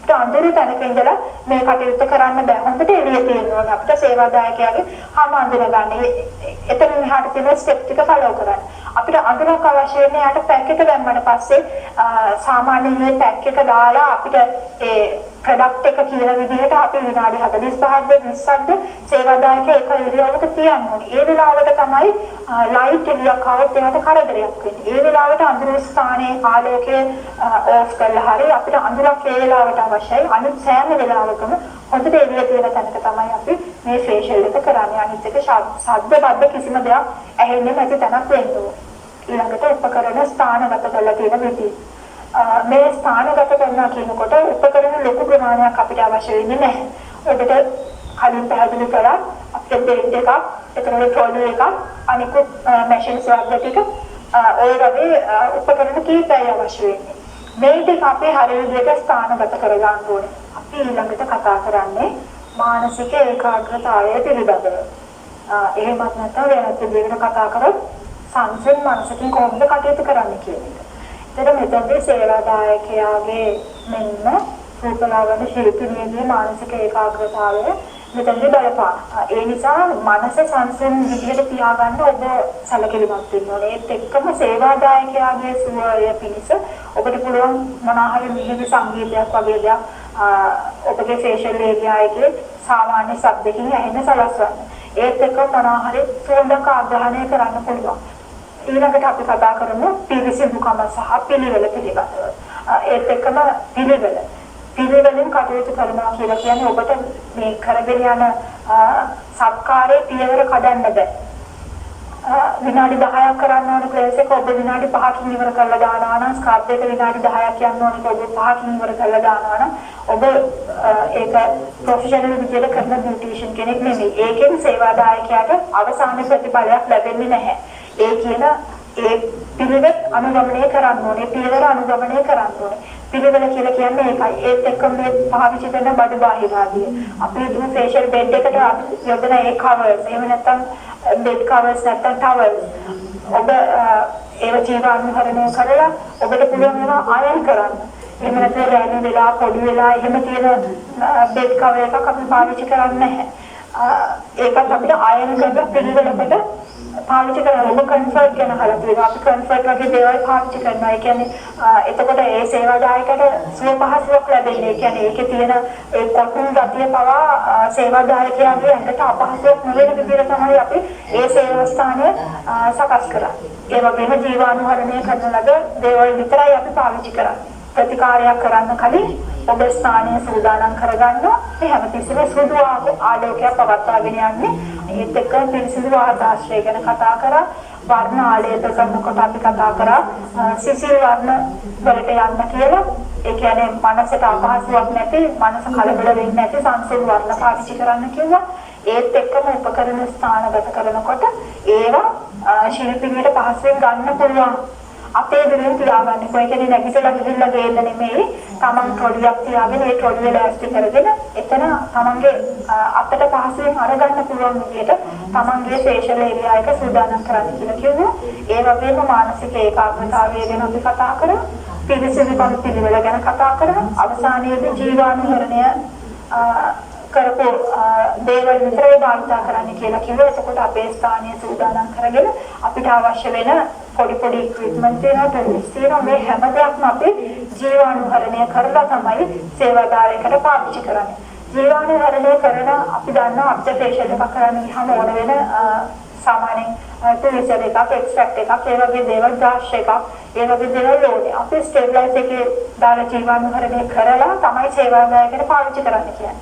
අඳුරු තැනක ඉඳලා මේ කටයුත්ත කරන්න බෑ. හොඳට එළිය තියෙනවා. අපිට සේවාදායකයාගේ හැම අඳුරගන්න. එතන මෙහාට තියෙන ස්ටෙප් ටික ෆලෝ කරන්න. අපිට අඳුරක් අවශ්‍ය වෙන්නේ යාට පැක් එක දැම්මම පස්සේ සාමාන්‍යයෙන් මේ පැක් එක දාලා අපිට ඒ ප්‍රොඩක්ට් එක කියන විදිහට අපි විනාඩි 45ක්ද 20ක්ද සේවාදායකයා එක ඉරියව්වක තියන්න ඕනේ. ඒ වෙලාවට තමයි ලයිට් එළියක් આવත් එයාට කරදරයක් වෙන්නේ. ඒ වෙලාවට අඳුර ස්ථානයේ ආලෝකය ඕෆ් කරලා හරි අපිට අඳුරක් ඒ වෙලාවට අවශ්‍යයි. අනිත් සෑම වෙලාවකම හොඳට එළිය තියෙන තැනක තමයි අපි මේ ෆේෂල් එක කරන්නේ. අනිත් එක ශබ්ද බද්ද කිසිම දෙයක් ඇහෙන්නේ නැති තැනක් වෙන්න ඕනේ. ඊළඟට උපකරණ ස්ථානගත කරලා තියෙන විදිහ. මේ ස්ථානගත කරනවා කියනකොට උපකරණ ලොකු ප්‍රමාණයක් අපිට අවශ්‍ය වෙන්නේ නැහැ. ඔබට කලින් පැහැදිලි කරා අපිට බෙඩ් එකක් එතකොට ට්‍රොලි එකක් අනිකුත් මැෂින්ස් වර්ග ටික ඔය වගේ උපකරණ කීපයක් අවශ්‍ය වෙන්නේ. මේ ටික අපි හරිය විදිහට ස්ථානගත කරගන්න ඕනේ. අපි ඊළඟට කතා කරන්නේ මානසික ඒකාග්‍රතාවය පිළිබඳව. එහෙමත් නැත්නම් වෙනත් විදිහකට කතා කරොත් සංසුන් මනසකින් කොහොමද කටයුතු කරන්න කියන එක. එතන මෙතනදී සේවාදායකයාගේ මෙන්න රූපලාවන්‍ය ශිල්පිනියගේ මානසික ඒකාග්‍රතාවය මෙතනදී බලපාන. ඒ නිසා මනස සංසුන් විදිහට තියාගන්න ඔබ සැලකිලිමත් වෙන්න ඕනේ. ඒත් එක්කම සේවාදායකයාගේ සුවය පිණිස ඔබට පුළුවන් මොනවාහරි මිහිරි සංගීතයක් වගේ දෙයක් ඔබගේ ෆේෂල් ඒරියා එකේ සාමාන්‍ය ශබ්දකින් ඇහෙන සලස්වන්න. ඒත් එක්ක මොනවාහරි සුවඳක් ආග්‍රහණය කරන්න පුළුවන්. ඊළඟට අපි කතා කරමු පිරිසිදුකම සහ පිළිවෙල පිළිබඳව. ඒත් එක්කම පිළිවෙලින් කටයුතු කරනවා කියලා කියන්නේ ඔබට මේ කරගෙන යන සත්කාරයේ පියවර කඩන්න බෑ. විනාඩි 10ක් කරන්න ඕන ක්ලේස් එක ඔබ විනාඩි 5කින් ඉවර කරලා දානවා නම් ස්ක්‍රබ් එක විනාඩි 10ක් යන්න ඕන ඔබ 5කින් ඉවර කරලා දානවා නම් ඔබ ඒක ප්‍රොෆෙෂනල් විදිහට කරන බියුටිෂියන් කෙනෙක් නෙමෙයි. ඒකෙන් සේවාදායකයාට අවසාන ප්‍රතිඵලයක් ලැබෙන්නේ නැහැ. ඒ කියන ඒ පිළිවෙත් අනුගමනය කරන්න ඕනේ. පිළිවෙල අනුගමනය කරන්න ඕනේ. පිළිවෙල කියලා කියන්නේ ඒකයි. ඒත් එක්කම මේ පාවිච්චි කරන බඩු බාහිර ආදී. අපි දුන ෆේෂල් බෙඩ් එකට අපි යොදන ඒ කවර්ස්. එහෙම නැත්නම් බෙඩ් කවර්ස් නැත්නම් ටවල්ස්. ඔබ ඒව ජීවාණුහරණය කරලා ඔබට පුළුවන් ඒවා අයන් කරන්න. එහෙම නැත්නම් රැලි වෙලා පොඩි වෙලා එහෙම තියෙන බෙඩ් කවර් එකක් අපි පාවිච්චි කරන්නේ නැහැ. ඒකත් අපිට අයන් කරලා පිළිවෙලකට පාවිච්චි කරනවා. ඔබ කන්ෆර්ට් ගැන අහලා තියෙනවා. අපි කන්ෆර්ට් වගේ දේවල් පාවිච්චි කරනවා. ඒ කියන්නේ එතකොට ඒ සේවාදායකට සුව පහසුවක් ලැබෙන්නේ. ඒ කියන්නේ ඒකේ තියෙන ඒ කොටුන් ගතිය පවා සේවාදායකයාගේ ඇඟට අපහසුයක් නොවන විදිහට තමයි අපි ඒ සේවා ස්ථානය සකස් කරන්නේ. ඒ වගේම ජීවාණුහරණය කරන ලද දේවල් විතරයි අපි පාවිච්චි කරන්නේ. ප්‍රතිකාරයක් කරන්න කලින් ඔබ ස්ථානය සූදානම් කරගන්න. මේ හැමතිස්සෙම සුදු ආලෝකයක් පවත්වාගෙන යන්නේ. ඒත් එක්ක පිරිසිදු වාතාශ්‍රය ගැන කතා කරා. වර්ණ ආලේප කරනකොට අපි කතා කරා සිසිල් වර්ණ වලට යන්න කියලා. ඒ කියන්නේ මනසට අපහසුයක් නැති, මනස කලබල වෙන්නේ නැති සංසුන් වර්ණ පාවිච්චි කරන්න කිව්වා. ඒත් එක්කම උපකරණ ස්ථානගත කරනකොට ඒවා ශිල්පිනියට පහසුවෙන් ගන්න පුළුවන්. අපේ දෙවියන් තියාගන්න. කොයි කෙනෙක් නැගිටලා ගිහිල්ලා ගේන්න නෙමෙයි. Taman ට්‍රොලියක් තියාගෙන ඒ ට්‍රොලිය ලෑස්ති කරගෙන එතන Tamanගේ අතට පහසුවෙන් අරගන්න පුළුවන් විදිහට Tamanගේ ෆේෂල් ඒරියා එක සූදානම් කරන්න කියලා කිව්වා. ඒ වගේම මානසික ඒකාග්‍රතාවය ගැන අපි කතා කරා. පිළිසිදුකම් පිළිවෙල ගැන කතා කරා. අවසානයේදී ජීවාණුහරණය කරපු දේවල් විතරයි භාවිත කරන්න කියලා කිව්වා. එතකොට අපේ ස්ථානීය සූදානම් කරගෙන අපිට අවශ්‍ය වෙන පොඩි ඉක්විප්මන්ට් තියෙනවා, ටූල්ස් තියෙනවා. මේ හැම දෙයක්ම අපි ජීවාණුහරණය කරලා තමයි සේවාදායකට පාවිච්චි කරන්නේ. ජීවාණුහරණය කරන අපි දන්නවා ඔබ්සර්වේෂන් එකක් කරන්න ගියාම ඕන වෙන සාමාන්‍යයෙන් ටූල්ස් එකක්, එක්ස්ට්‍රැක්ට් එකක්, ඒ වගේ දේවල්, බ්‍රෂ් එකක්, ඒ වගේ දේවල් ඕනේ. අපි ස්ටේබ්ලයිස් එකේ දාලා ජීවාණුහරණය කරලා තමයි සේවාදායකට පාවිච්චි කරන්න කියන්නේ.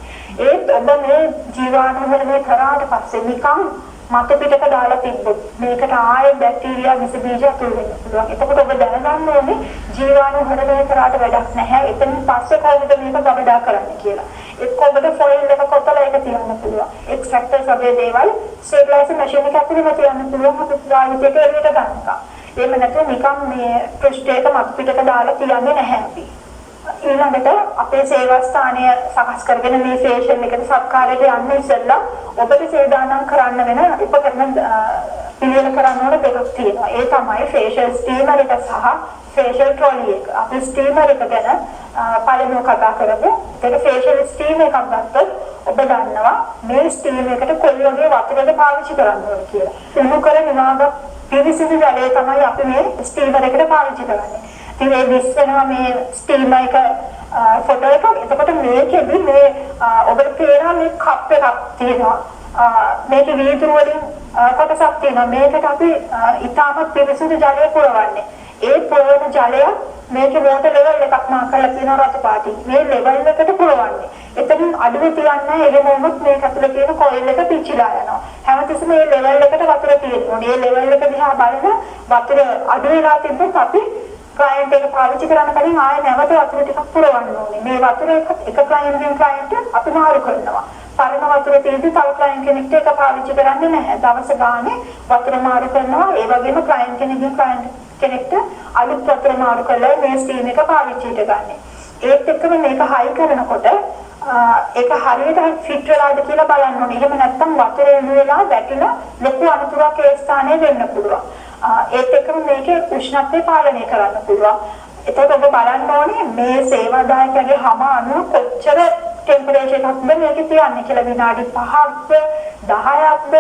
ඒත් ඔබ මේ ජීවාණුහරණය කරාට පස්සේ නිකන් මත පිටක දාලා තිබ්බොත් මේකට ආයේ බැක්ටීරියා විස බීජ ඇතුල් වෙන්න පුළුවන්. එතකොට ඔබ දැනගන්න ඕනේ ජීවාණුහරණය කරාට වැඩක් නැහැ. එතනින් පස්සේ කොහොමද මේක ගබඩා කරන්න කියලා. එක්ක ඔබට ෆොයිල් එකක ඔතලා ඒක තියන්න පුළුවන්. එක්ස්ට්‍රැක්ටර්ස් වගේ දේවල් ස්ටේබ්ලයිසර් මැෂින් එක ඇතුලේ තියන්න පුළුවන්. අපි ගාලිතේට එළියට ගන්නවා. එහෙම නැත්නම් නිකන් මේ පෘෂ්ඨයක මත පිටක දාලා තියන්නේ නැහැ අපි. ඊළඟට අපේ සේවා ස්ථානය සකස් කරගෙන මේ ෆේෂල් එකට සත්කාරයට යන්න ඉස්සෙල්ලා ඔබට සේදානම් කරන්න වෙන උපකරණ පිළිවෙල කරන්න ඕන දෙකක් තියෙනවා. ඒ තමයි ෆේෂල් ස්ටීමර් එක සහ ෆේෂල් ට්‍රොලි එක. අපි ස්ටීමර් එක ගැන පළමුව කතා කරමු. ඒක ෆේෂල් ස්ටීම් එකක් ගත්තොත් ඔබ දන්නවා මේ ස්ටීම් එකට කොයි වගේ වතුරද පාවිච්චි කරන්න ඕන කියලා. උණු කර විනාග පිරිසිදු ජලය තමයි අපි මේ ස්ටීමර් එකට පාවිච්චි කරන්නේ. ඉතින් මේ විශ්වෙනවා මේ ස්ටීමර් එක ෆොටෝ එකක්. එතකොට මේකෙදි මේ ඔබට පේනවා මේ කප් එකක් තියෙනවා. මේක වීදුරු වලින් කොටසක් තියෙනවා. මේකට අපි ඉතාමත් පිරිසිදු ජලය පුරවන්නේ. ඒ පුරවන ජලය මේකේ වෝටර් ලෙවල් එකක් මාක් කරලා තියෙනවා රතු පාටින්. මේ ලෙවල් එකට පුරවන්නේ. එතනින් අඩුවේ තියන්නේ එහෙම වුණොත් මේක ඇතුලේ තියෙන කොයිල් එක පිච්චිලා යනවා. හැමතිස්සෙම මේ ලෙවල් එකට වතුර තියෙනවා. මේ ලෙවල් එක දිහා බලන වතුර අඩු වෙලා තිබ්බොත් අපි ක්ලයන්ට් එක පාවිච්චි කරන්න කලින් ආයෙ නැවත වතුර ටිකක් පුරවන්න ඕනේ. මේ වතුර එක ක්ලයන්ට්ගෙන් ක්ලයන්ට් අපි මාරු කරනවා. සරණ වතුර තියෙද්දි තව ක්ලයන්ට් කෙනෙක්ට ඒක පාවිච්චි කරන්නේ නැහැ. දවස ගානේ වතුර මාරු කරනවා. ඒ වගේම ක්ලයන්ට් කෙනෙක්ට අලුත් වතුර මාරු කරලා මේ ස්ටීම් එක පාවිච්චියට ගන්න. ඒත් එක්කම මේක හයි කරනකොට ඒක හරියට ෆිට වෙලාද කියලා බලන්න ඕනේ. එහෙම නැත්නම් වතුර එළු වෙලා වැටිලා ලොකු අනතුරක් ඒ ස්ථානයේ වෙන්න පුළුවන්. ඒත් එක්කම මේකේ උෂ්ණත්වය පාලනය කරන්න පුළුවන්. එතකොට ඔබ බලන්න ඕනේ මේ සේවාදායකයාගේ හැම අණුව කොච්චර ටෙම්පරේචර් එකක්ද මේකේ තියන්නේ කියලා විනාඩි 5ක්ද 10ක්ද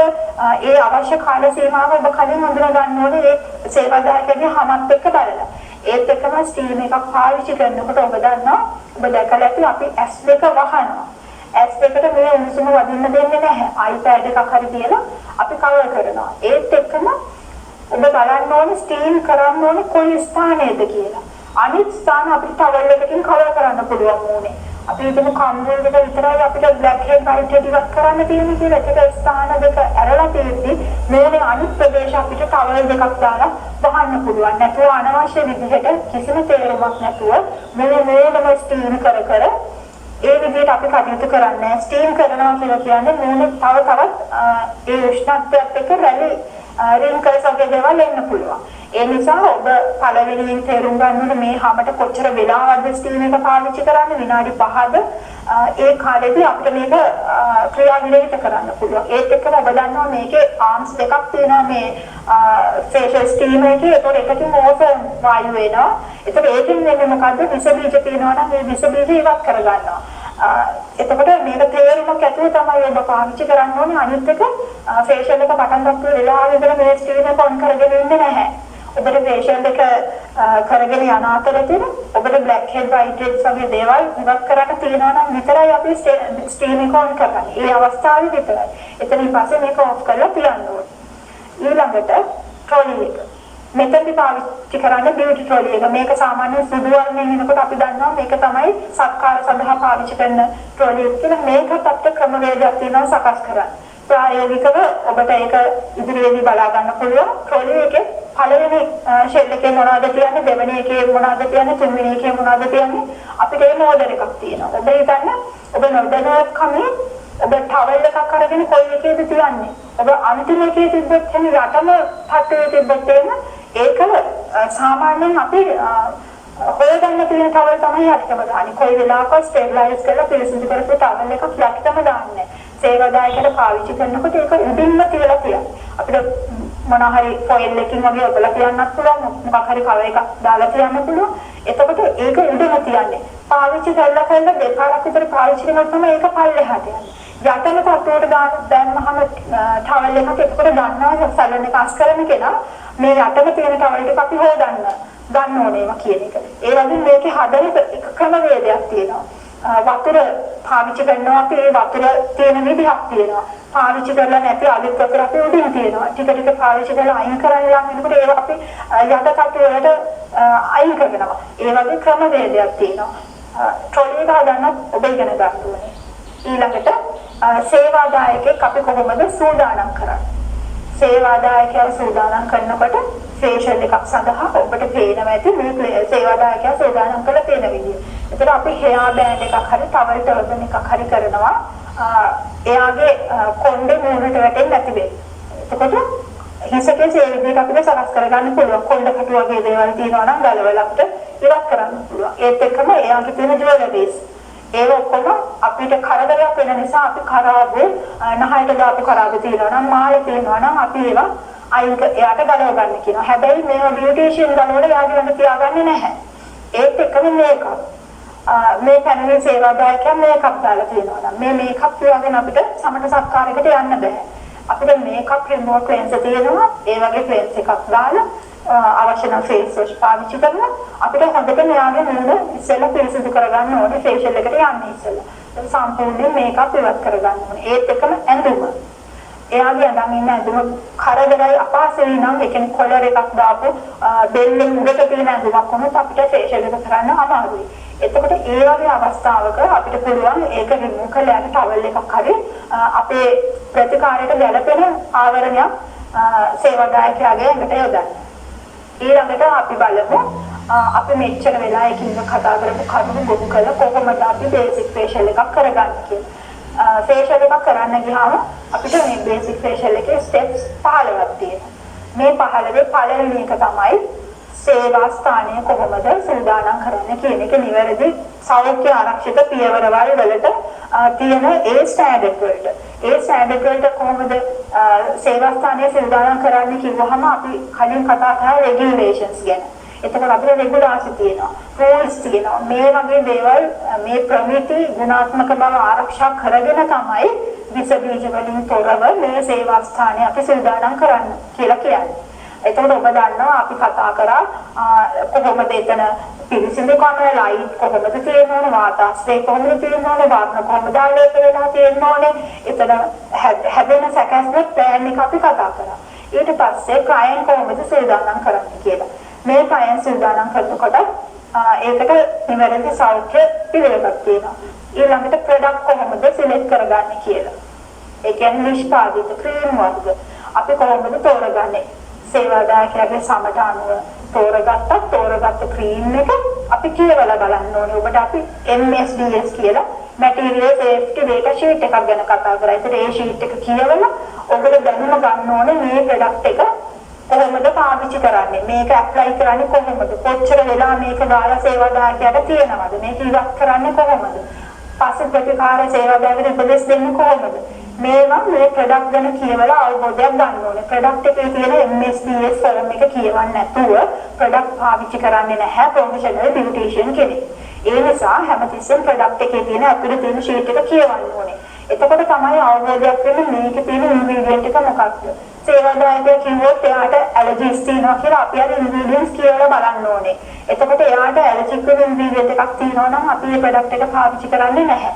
ඒ අවශ්‍ය කාල සීමාව ඔබ කලින් හඳුනා ගන්න ඕනේ ඒ සේවාදායකයාගේ හැමත් එක්ක බලලා. ඒත් එක්කම ස්ටීම් එකක් පාවිච්චි කරනකොට ඔබ දන්නවා ඔබ දැකලා ඇති අපි S2 වහනවා. S2කට මේ උණුසුම වදින්න දෙන්නේ නැහැ. iPad එකක් හරි තියලා අපි කවර් කරනවා. ඒත් එක්කම ඔබ බලන්න ඕනේ ස්ටීම් කරන්න ඕනේ කොයි ස්ථානයේද කියලා. අනිත් ස්ථාන අපිට ටවල් එකකින් කවර් කරන්න පුළුවන් ඕනේ. අපි හිතමු කම්බුල් දෙක විතරයි අපිට බ්ලැක් හෙඩ් වයිට් හෙඩ් ඉවත් කරන්න තියෙන්නේ කියලා. ඒක ස්ථාන දෙක ඇරලා තියෙද්දි මේනේ අනිත් ප්‍රදේශ අපිට ටවල් දෙකක් දාලා වහන්න පුළුවන්. නැතුව අනවශ්‍ය විදිහට කිසිම තේරුමක් නැතුව මේනම ස්ටීම් කර ඒ විදිහට අපි කටයුතු කරන්නේ. ස්ටීම් කරනවා කියලා කියන්නේ මේනේ තව තවත් ඒ උෂ්ණත්වයත් එක්ක රැලි රින්කල්ස් වගේ දේවල් එන්න පුළුවන්. ඒ නිසා ඔබ පළවෙනියෙන් තේරුම් ගන්න ඕනේ මේ හැමත කොච්චර වෙලාවක්ද ස්ටීම් එක පාවිච්චි කරන්නේ විනාඩි 5ද ඒ කාලෙදී අපිට මේක ක්‍රියාවිරහිත කරන්න පුළුවන්. ඒත් එක්කම ඔබ දන්නවා මේකේ ආම්ස් දෙකක් තියෙනවා මේ ෆේෂල් ස්ටීම් එකේ. ඒතකොට එකකින් ඕසෝන් වායු වෙනවා. ඒතකොට ඒකෙන් වෙන්නේ මොකද්ද? විස බීජ තියෙනවා නම් මේ විස බීජ ඉවත් කරගන්නවා. එතකොට මේක තේරුමක් ඇතුළේ තමයි ඔබ පාවිච්චි කරන්න ඕනේ. අනිත් එක ෆේෂල් එක පටන් ගන්න වෙලාවෙ ඉඳලා මේ ස්ටීම් එක ඔන් කරගෙන ඉන්නේ නැහැ. ඔබට ෆේෂල් එක කරගෙන යන අතරතුර ඔබට බ්ලැක් හෙඩ් වයිට් හෙඩ් වගේ දේවල් ඉවත් කරන්න තියෙනවා නම් විතරයි අපි ස්ටීම් එක ඔන් කරන්නේ. ඒ අවස්ථාවේ විතරයි. එතනින් පස්සේ මේක ඔෆ් කරලා තියන්න ඕනේ. ඊළඟට ට්‍රොලි එක. මෙතනදි පාවිච්චි කරන්නේ බියුටි ට්‍රොලි එක. මේක සාමාන්‍ය සුදු වර්ණයෙන් එනකොට අපි දන්නවා මේක තමයි සත්කාර සඳහා පාවිච්චි කරන ට්‍රොලි එක කියලා. මේකත් අපිට ක්‍රමවේදයක් තියෙනවා සකස් කරන්න. ප්‍රායෝගිකව ඔබට ඒක ඉදිරියේදී බලා ගන්න පුළුවන්. ට්‍රොලි එකේ පළවෙනි ෂෙල් එකේ මොනවද කියන්නේ, දෙවෙනි එකේ මොනවද කියන්නේ, තුන්වෙනි එකේ මොනවද කියන්නේ අපිට ඒ මෝඩල් එකක් තියෙනවා. ඔබ හිතන්න ඔබ නොදැනුවත් කමේ ඔබ ටවල් එකක් අරගෙන කොයි එකේද තියන්නේ. ඔබ අන්තිම එකේ තිබ්බත් එන්නේ රටම පටේ තිබ්බත් ඒක සාමාන්‍යයෙන් අපි හොයගන්න තියෙන ටවල් තමයි යටටම දාන්නේ. කොයි වෙලාවක ස්ටේබ්ලයිස් කරලා පිරිසිදු කරපු ටවල් එකක් යටටම දාන්නේ. සේවාදායකයට පාවිච්චි කරනකොට ඒක උඩින්ම තියලා තියන්නේ. අපිට මොන හරි ෆොයිල් එකකින් වගේ ඔබලා තියන්නත් පුළුවන්. මොකක් හරි කවර් එකක් දාලා තියන්න පුළුවන්. එතකොට ඒක උඩින්ම තියන්නේ. පාවිච්චි කරලා දෙපාරක් විතර පාවිච්චි කරනකොට තමයි ඒක පල්ලෙහාට යන්නේ. යටම තට්ටුවට දැම්මහම ටවල් එකක් එතකොට ගන්නවා සැලන් එක අස් කරන කෙනා මේ යටම තියෙන ටවල් එක අපි හොදන්න ගන්න ඕනේම කියන එක. ඒ වගේ මේකේ හදන ක්‍රමවේදයක් තියෙනවා. වතුර පාවිච්චි කරනවා අපි ඒ වතුර තියෙන විදිහක් තියෙනවා. පාවිච්චි කරලා නැති අලුත් වතුර අපි උඩින් තියෙනවා. ටික ටික පාවිච්චි කරලා අයින් කරන්න ලඟ වෙනකොට ඒවා අපි යට තට්ටු වලට අයින් කරනවා. ඒ වගේ ක්‍රමවේදයක් තියෙනවා. ට්‍රොලි එක හදන්න ඔබ ඉගෙන ගන්න ඕනේ. ඊළඟට සේවාදායකයෙක් අපි කොහොමද සූදානම් කරන්නේ? සේවාදායකයව සූදානම් කරනකොට ෆේෂල් එකක් සඳහා ඔබට පේනවා ඇති මේ සේවාදායකයව සූදානම් කරලා තියෙන විදිය. ඒතර අපි හෙයා බෑන්ඩ් එකක් හරි ටවල් ටර්බන් එකක් හරි කරනවා. එයාගේ කොණ්ඩේ මූණට වැටෙන්නේ නැති වෙයි. එතකොට හිසකේ ඒ විදිහට අපිට සකස් කරගන්න පුළුවන්. කොණ්ඩ කටු වගේ දේවල් තියෙනවා නම් ගලවලා අපිට ඉවත් කරන්න පුළුවන්. ඒත් එක්කම එයාගේ තියෙන ජුවලරීස් ඒක ඔක්කොම අපිට කරදරයක් වෙන නිසා අපි කරාබු නහයට දාපු කරාබු තියෙනවා නම් මාළේ තියෙනවා නම් අපි ඒවා අයින් එයාට ගලව ගන්න කියනවා. හැබැයි මේවා බියුටිෂියන් ගලවල යාගේ ළඟ තියාගන්නේ නැහැ. ඒත් එකම මේකක්. මේ පැනලේ සේවාදායකයා මේකක් දාලා තියෙනවා නම් මේ මේකක් තියාගෙන අපිට සමට සත්කාරයකට යන්න බෑ. අපිට මේකක් රිමූවර් ක්ලෙන්සර් තියෙනවා. ඒ වගේ ක්ලෙන්ස් එකක් දාලා අවශ්‍ය නම් ෆේස් වොෂ් පාවිච්චි කරලා අපිට හොඳට මෙයාගේ මූණ ඉස්සෙල්ලා පිරිසිදු කරගන්න ඕනේ. ෆේෂල් එකට යන්නේ ඉස්සෙල්ලා. ඒක සම්පූර්ණයෙන් මේකප් ඉවත් කරගන්න ඕනේ. ඒත් එකම ඇඳුම. එයාගේ අඳන් ඉන්න ඇඳුම කරදරයි අපහසුයි නම් ඒ කියන්නේ කොලර් එකක් දාපු බෙල්ලෙන් උඩට තියෙන ඇඳුමක් වුණොත් අපිට ෆේෂල් එක කරන්න අමාරුයි. එතකොට ඒ වගේ අවස්ථාවක අපිට පුළුවන් ඒක රිමූව් කරලා යන ටවල් එකක් හරි අපේ ප්‍රතිකාරයට ගැලපෙන ආවරණයක් සේවාදායකයාගේ ඇඟට යොදන්න. ඊළඟට අපි බලමු අපි මෙච්චර වෙලා එකිනෙක කතා කරපු කරුණු ගොනු කරලා කොහොමද අපි බේසික් ෆේෂල් එකක් කරගන්නේ කියලා. ෆේෂල් එකක් කරන්න ගියාම අපිට මේ බේසික් ෆේෂල් එකේ ස්ටෙප්ස් 15ක් තියෙනවා. මේ 15 පළවෙනි එක තමයි සේවා ස්ථානය කොහොමද සූදානම් කරන්නේ කියන එක නිවැරදි සෞඛ්‍ය ආරක්ෂිත පියවරවල් වලට තියෙන ඒ ස්ටෑන්ඩඩ් වලට. ඒ ස්ටෑන්ඩඩ් වලට කොහොමද සේවා ස්ථානය සූදානම් කරන්නේ කිව්වහම අපි කලින් කතා කරා රෙගියුලේෂන්ස් ගැන. එතකොට අපිට රෙගුලාසි තියෙනවා, රූල්ස් තියෙනවා. මේ වගේ දේවල් මේ ප්‍රමිති ගුණාත්මක බව ආරක්ෂා කරගෙන තමයි විස බීජ වලින් තොරව මේ සේවා ස්ථානය අපි සූදානම් කරන්න කියලා කියන්නේ. එතකොට ඔබ දන්නවා අපි කතා කරා කොහොමද එතන පිරිසිදුකම ලයිට් කොහොමද තියෙන්න ඕනේ, වාතාශ්‍රය කොහොමද තියෙන්න ඕනේ, වර්ණ කොහොමද ආලේප වෙලා තියෙන්න ඕනේ. එතන හැදෙන සැකස්ම ප්ලෑන් එක අපි කතා කරා. ඊට පස්සේ ක්ලයන්ට් කොහොමද සූදානම් කරන්නේ කියලා. මේ ක්ලයන්ට් සූදානම් කරනකොට ඒකට නිවැරදි සෞඛ්‍ය පිළිවෙලක් තියෙනවා. ඊළඟට ප්‍රොඩක්ට් කොහොමද සිලෙක්ට් කරගන්නේ කියලා. ඒ කියන්නේ නිෂ්පාදිත ක්‍රීම් වර්ග අපි කොහොමද තෝරගන්නේ? සේවාදායකයාගේ සමට අනුව තෝරගත්ත ක්‍රීම් එක අපි කියවලා බලන්න ඕනේ. ඔබට අපි MSDS කියලා Material Safety Data Sheet එකක් ගැන කතා කරා. ඒත් ඒ sheet එක කියවලා ඔබට දැනුම ගන්න ඕනේ මේ ප්‍රොඩක්ට් එක කොහොමද පාවිච්චි කරන්නේ, මේක ඇප්ලයි කරන්නේ කොහොමද, කොච්චර වෙලා මේක දාලා සේවාදායකයාට තියෙනවද, මේක ඉවත් කරන්නේ කොහොමද, පස්සේ ප්‍රතිකාර සේවාදායකයාට උපදෙස් දෙන්නේ කොහොමද. මේවා මේ ප්‍රොඩක්ට් ගැන කියවලා අවබෝධයක් ගන්න ඕනේ. ප්‍රොඩක්ට් එකේ තියෙන MSDS ෆෝම් එක කියවන්න නැතුව ප්‍රොඩක්ට් පාවිච්චි කරන්නේ නැහැ ප්‍රොෆෙෂනල් බියුටිෂියන් කෙනෙක්. ඒ නිසා හැමතිස්සෙම ප්‍රොඩක්ට් එකේ තියෙන අතුරු තියෙන ෂීට් එක කියවන්න ඕනේ. එතකොට තමයි අවබෝධයක් වෙන්නේ මේකේ තියෙන ඉන්ග්‍රීඩියන්ට් එක මොකක්ද. සේවාදායකයා කිව්වොත් එයාට ඇලර්ජිස් තියෙනවා කියලා අපි අර ඉන්ග්‍රීඩියන්ට්ස් කියලා බලන්න ඕනේ. එතකොට එයාට ඇලර්ජික් වෙන ඉන්ග්‍රීඩියන්ට් එකක් තියෙනවා නම් අපි මේ ප්‍රොඩක්ට් එක පාවිච්චි කරන්නේ නැහැ.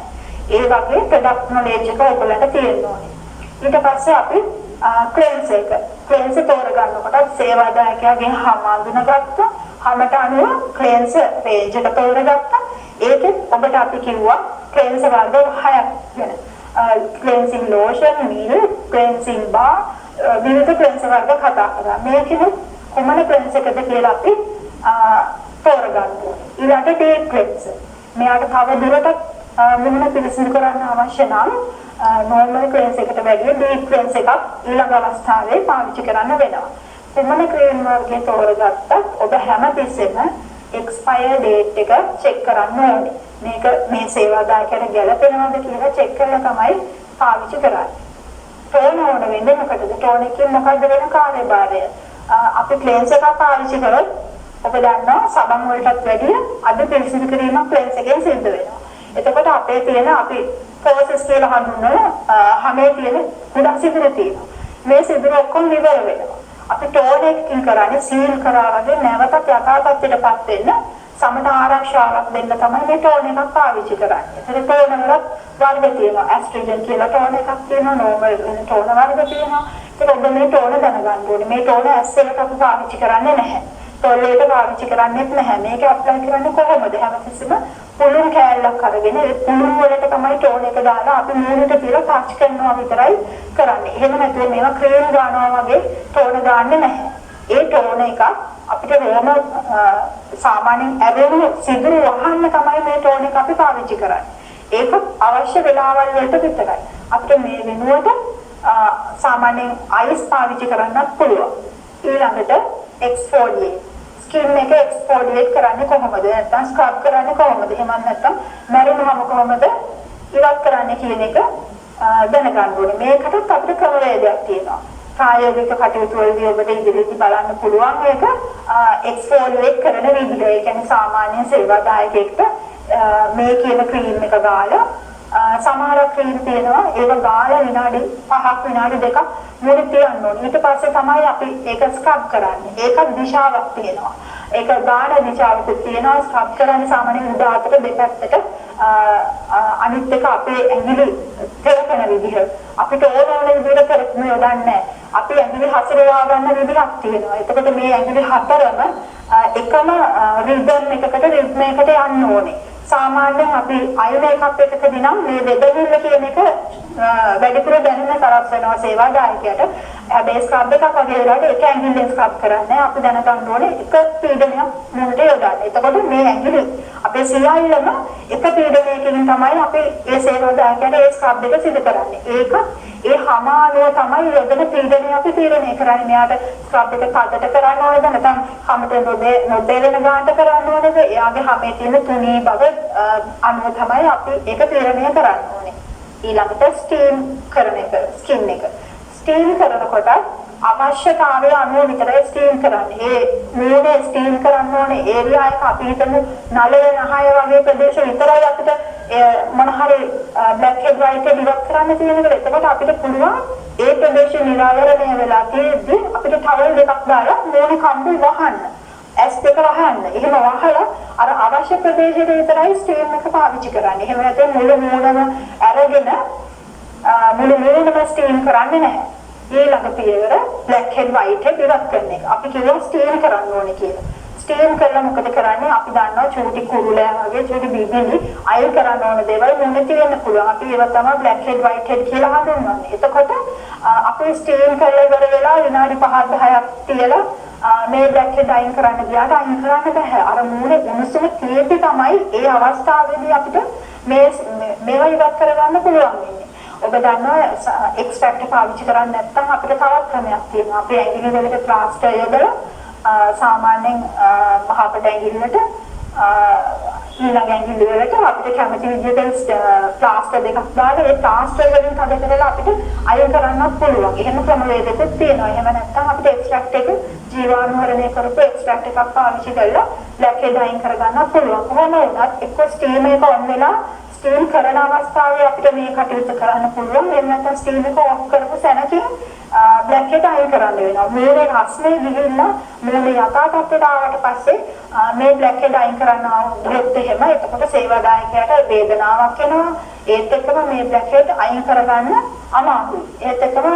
ඒ වගේ ප්‍රොඩක්ට් නොලෙජ් එක ඔයගොල්ලන්ට තියෙන්න ඕනේ. ඊට පස්සේ අපි ක්ලෙන්ස් තෝරගන්නකොට සේවාදායකයාගෙන් හම අඳුනගත්තා. හමට අනුව ක්ලෙන්ස් රේන්ජ් එක තෝරගත්තා. ඒකෙත් ඔබට අපි කිව්වා ක්ලෙන්ස් වර්ග 6ක් ගැන. ක්ලෙන්සිං ලෝෂන්, මීල්, ක්ලෙන්සිං බාර්, විවිධ ක්ලෙන්ස් වර්ග කතා කරා. මේකෙත් කොමන ක්ලෙන්ස් එකද කියලා අපි තෝරගන්න ඕනේ. ඊළඟට ඩීප් ක්ලෙන්ස්. මෙයාට තව දුරටත් මුහුණ පිරිසිදු කරන්න අවශ්‍ය නම් normal ක්ලෙන්ස් එකට වැඩිය ඩීප් ක්ලෙන්ස් එකක් ඊළඟ අවස්ථාවේ පාවිච්චි කරන්න වෙනවා. කොමන ක්‍රීම් වර්ගය තෝරගත්තත් ඔබ හැමතිස්සෙම expire date එක check කරන්න ඕනේ. මේක මේ සේවාදායකයට ගැලපෙනවද කියලා check කරලා තමයි පාවිච්චි කරන්නේ. ටෝන ඕන වෙන්නේ මොකටද? ටෝන එකෙන් මොකද්ද වෙන කාර්යභාරය? අපි ක්ලෙන්ස් එකක් පාවිච්චි කරොත් ඔබ දන්නවා සබන් වලටත් වැඩිය අද පිරිසිදු කිරීමක් ක්ලෙන්ස් එකෙන් සිද්ධ වෙනවා. එතකොට අපේ තියෙන අපි process කියලා හඳුන්වන හැමේ තියෙන ගොඩක් සිදුරු තියෙනවා. මේ සිදුරු ඔක්කොම ඉවර වෙනවා. අපි ටෝන් එකකින් කරන්නේ සීල් කරා වගේ නැවතත් යථා තත්ත්වයටපත් වෙන්න සමත ආරක්ෂාවක් දෙන්න තමයි මේ ටෝන් එකක් පාවිච්චි කරන්නේ. ඒතර ටෝන් වල වර්ග තියෙනවා. ඇස්ට්‍රජන් කියලා ටෝන් එකක් තියෙනවා. නෝමල් වෙන ටෝන වර්ග තියෙනවා. ඒක ඔබ මේ ටෝන දැනගන්න ඕනේ. මේ ටෝන ඇස් එකට අපි පාවිච්චි කරන්නේ නැහැ. තොල්ලේට පාවිච්චි කරන්නේත් නැහැ. මේක ඇප්ලයි කරන්නේ කොහොමද? හැමතිස්සෙම පුළුන් කෑල්ලක් අරගෙන ඒ පුළුන් වලට තමයි ටෝන් එක දාලා අපි මූණට තියලා ටච් කරනවා විතරයි කරන්නේ. එහෙම නැතුව මේවා ක්‍රීම් ගන්නවා වගේ ටෝන දාන්නේ නැහැ. ඒ ටෝන එක අපිට රෝම සාමාන්‍යයෙන් ඇවෙන සිදුරු වහන්න තමයි මේ ටෝන එක අපි පාවිච්චි කරන්නේ. ඒක අවශ්‍ය වෙලාවල් වලට විතරයි. අපිට මේ වෙනුවට සාමාන්‍යයෙන් අයිස් පාවිච්චි කරන්නත් පුළුවන්. ඊළඟට එක්ස්ෆෝලියේට් ස්කින් එක එක්ස්ෆෝලියේට් කරන්නේ කොහොමද? නැත්නම් ස්ක්‍රබ් කරන්නේ කොහොමද? එහෙම නැත්නම් මැරුණාම කොහොමද ඉවත් කරන්නේ කියන එක දැනගන්න ඕනේ. මේකටත් අපිට ක්‍රමවේදයක් තියෙනවා. ප්‍රායෝගික කටයුතු වලදී ඔබට ඉදිරියට බලන්න පුළුවන් මේක එක්ස්ෆෝලියේට් කරන විදිහ. ඒ කියන්නේ සාමාන්‍ය සේවාදායකයෙක්ට මේ කියන ක්‍රීම් එක ගාලා සමහර ක්‍රීම් තියෙනවා ඒක ගාලා විනාඩි 5ක් විනාඩි 2ක් මුළු තියන්න ඕනේ. ඊට පස්සේ තමයි අපි ඒක ස්ක්‍රබ් කරන්නේ. ඒකත් දිශාවක් තියෙනවා. ඒක ගාන දිශාවකුත් තියෙනවා. ස්ක්‍රබ් කරන්නේ සාමාන්‍යයෙන් උඩ අතට දෙපැත්තට අනිත් එක අපේ ඇඟිලි තෙරපන විදිහ. අපිට ඕන විදිහට කරපු යොදන්නේ අපි ඇඟිලි හසුරවා ගන්න විදිහක් තියෙනවා. එතකොට මේ ඇඟිලි හතරම එකම රිද්ම් එකකට රිද්ම් එකකට යන්න ඕනේ. සාමාන්‍යයෙන් අපි අය මේකප් එකකදී නම් මේ වෙදවිල්ල කියන එක වැඩිපුර දැනෙන තරක් වෙනවා සේවාදායකයට. හැබැයි ස්ක්‍රබ් එකක් වගේ වෙලාවට ඒක ඇඟිල්ලෙන් ස්ක්‍රබ් කරන්නේ අපි දැනගන්න ඕනේ එක පීඩනයක් මුලට යොදන්න. එතකොට මේ ඇඟිලි අපේ සියල්ලම එක පීඩනයකින් තමයි අපි ඒ සේවාදායකයාට ඒ ස්ක්‍රබ් එක සිදු කරන්නේ. ඒක ඒ හමානුව තමයි යොදන පීඩනය අපි තීරණය කරන්නේ. මෙයාට ස්ක්‍රබ් එක කඩට කරන්න ඕනද නැත්නම් හැමත නොදෙලෙන ගානට කරන්න ඕනද? එයාගේ හැමේ තියෙන තුනී බව අනුව තමයි අපි ඒක තීරණය කරන්න ඕනේ. ඊළඟට ස්ටීම් කරන එක, ස්කින් එක. ස්ටීම් කරනකොට අවශ්‍යතාවය අනුව විතරයි ස්ටීම් කරන්නේ. ඒ මූණේ ස්ටීම් කරන්න ඕනේ ඒරියා එක අපි හිතමු නලය නහය වගේ ප්‍රදේශ විතරයි අපිට මොන හරි බ්ලැක් හෙඩ් වයිට් හෙඩ් ඉවත් කරන්න තියෙන එක. එතකොට අපිට පුළුවන් ඒ ප්‍රදේශ නිරාවරණය වෙලා තියෙද්දි අපිට ටවල් දෙකක් දාලා මූණ කම්බු වහන්න. ඇස් දෙක වහන්න. එහෙම වහලා අර අවශ්‍ය ප්‍රදේශයට විතරයි ස්ටීම් එක පාවිච්චි කරන්නේ. එහෙම නැත්නම් මුළු මූණම අරගෙන මුළු මූණම ස්ටීම් කරන්නේ නැහැ. ඊළඟ පියවර බ්ලැක් හෙඩ් වයිට් හෙඩ් ඉවත් කරන එක. අපි කියනවා ස්ටීම් කරන්න ඕනේ කියලා. ස්ටීම් කරලා මොකද කරන්නේ? අපි දන්නවා චූටි කුරුලෑ වගේ චූටි බිබිලි අයිල් කරන්න ඕන දේවල් මොන තියෙන්න පුළුවන්. අපි ඒවා තමයි බ්ලැක් හෙඩ් වයිට් හෙඩ් කියලා හඳුන්වන්නේ. එතකොට අපි ස්ටීම් කරලා ඉවර වෙලා විනාඩි 5-10ක් තියලා මේ බ්ලැක් හෙඩ් අයින් කරන්න ගියාට අයින් කරන්න බෑ. අර මූණේ උණුසුම තියෙද්දි තමයි ඒ අවස්ථාවේදී අපිට මේවා ඉවත් කරගන්න පුළුවන් වෙන්නේ. ඔබ දන්නවා එක්ස්ට්‍රැක්ට් පාවිච්චි කරන්නේ නැත්නම් අපිට තවත් ක්‍රමයක් තියෙනවා. අපි ඇඟිලි වලට ප්ලාස්ටර් යොදලා සාමාන්‍යයෙන් මහපට ඇඟිල්ලට ඊළඟ ඇඟිලි වලට අපිට කැමති විදිහට ප්ලාස්ටර් දෙකක් දාලා ඒ ප්ලාස්ටර් වලින් කඩ කරලා අපිට අයින් කරන්නත් පුළුවන්. එහෙම ක්‍රමවේදකුත් තියෙනවා. එහෙම නැත්නම් අපිට එක්ස්ට්‍රැක්ට් එක ජීවාණුහරණය කරපු එක්ස්ට්‍රැක්ට් එකක් පාවිච්චි කරලා බ්ලැක් හෙඩ් අයින් කරගන්නත් පුළුවන්. කොහොම වුණත් එක්ක ස්ටීම් එක ඔන් වෙලා ස්ටීම් කරන අවස්ථාවේ අපිට මේ කටයුතු කරන්න පුළුවන්. එහෙම නැත්නම් ස්ටීම් එක ඔෆ් කරපු සැනකින් බ්ලැක් හෙඩ් අයින් කරන්න වෙනවා. මූණේ රස්නේ ගිහිල්ලා මූණේ යථා තත්ත්වයට ආවට පස්සේ මේ බ්ලැක් හෙඩ් අයින් කරන්න ආවොත් එහෙම එතකොට සේවාදායකයාට වේදනාවක් එනවා. ඒත් එක්කම මේ බ්ලැක් හෙඩ් අයින් කරගන්න අමාරුයි. ඒත් එක්කම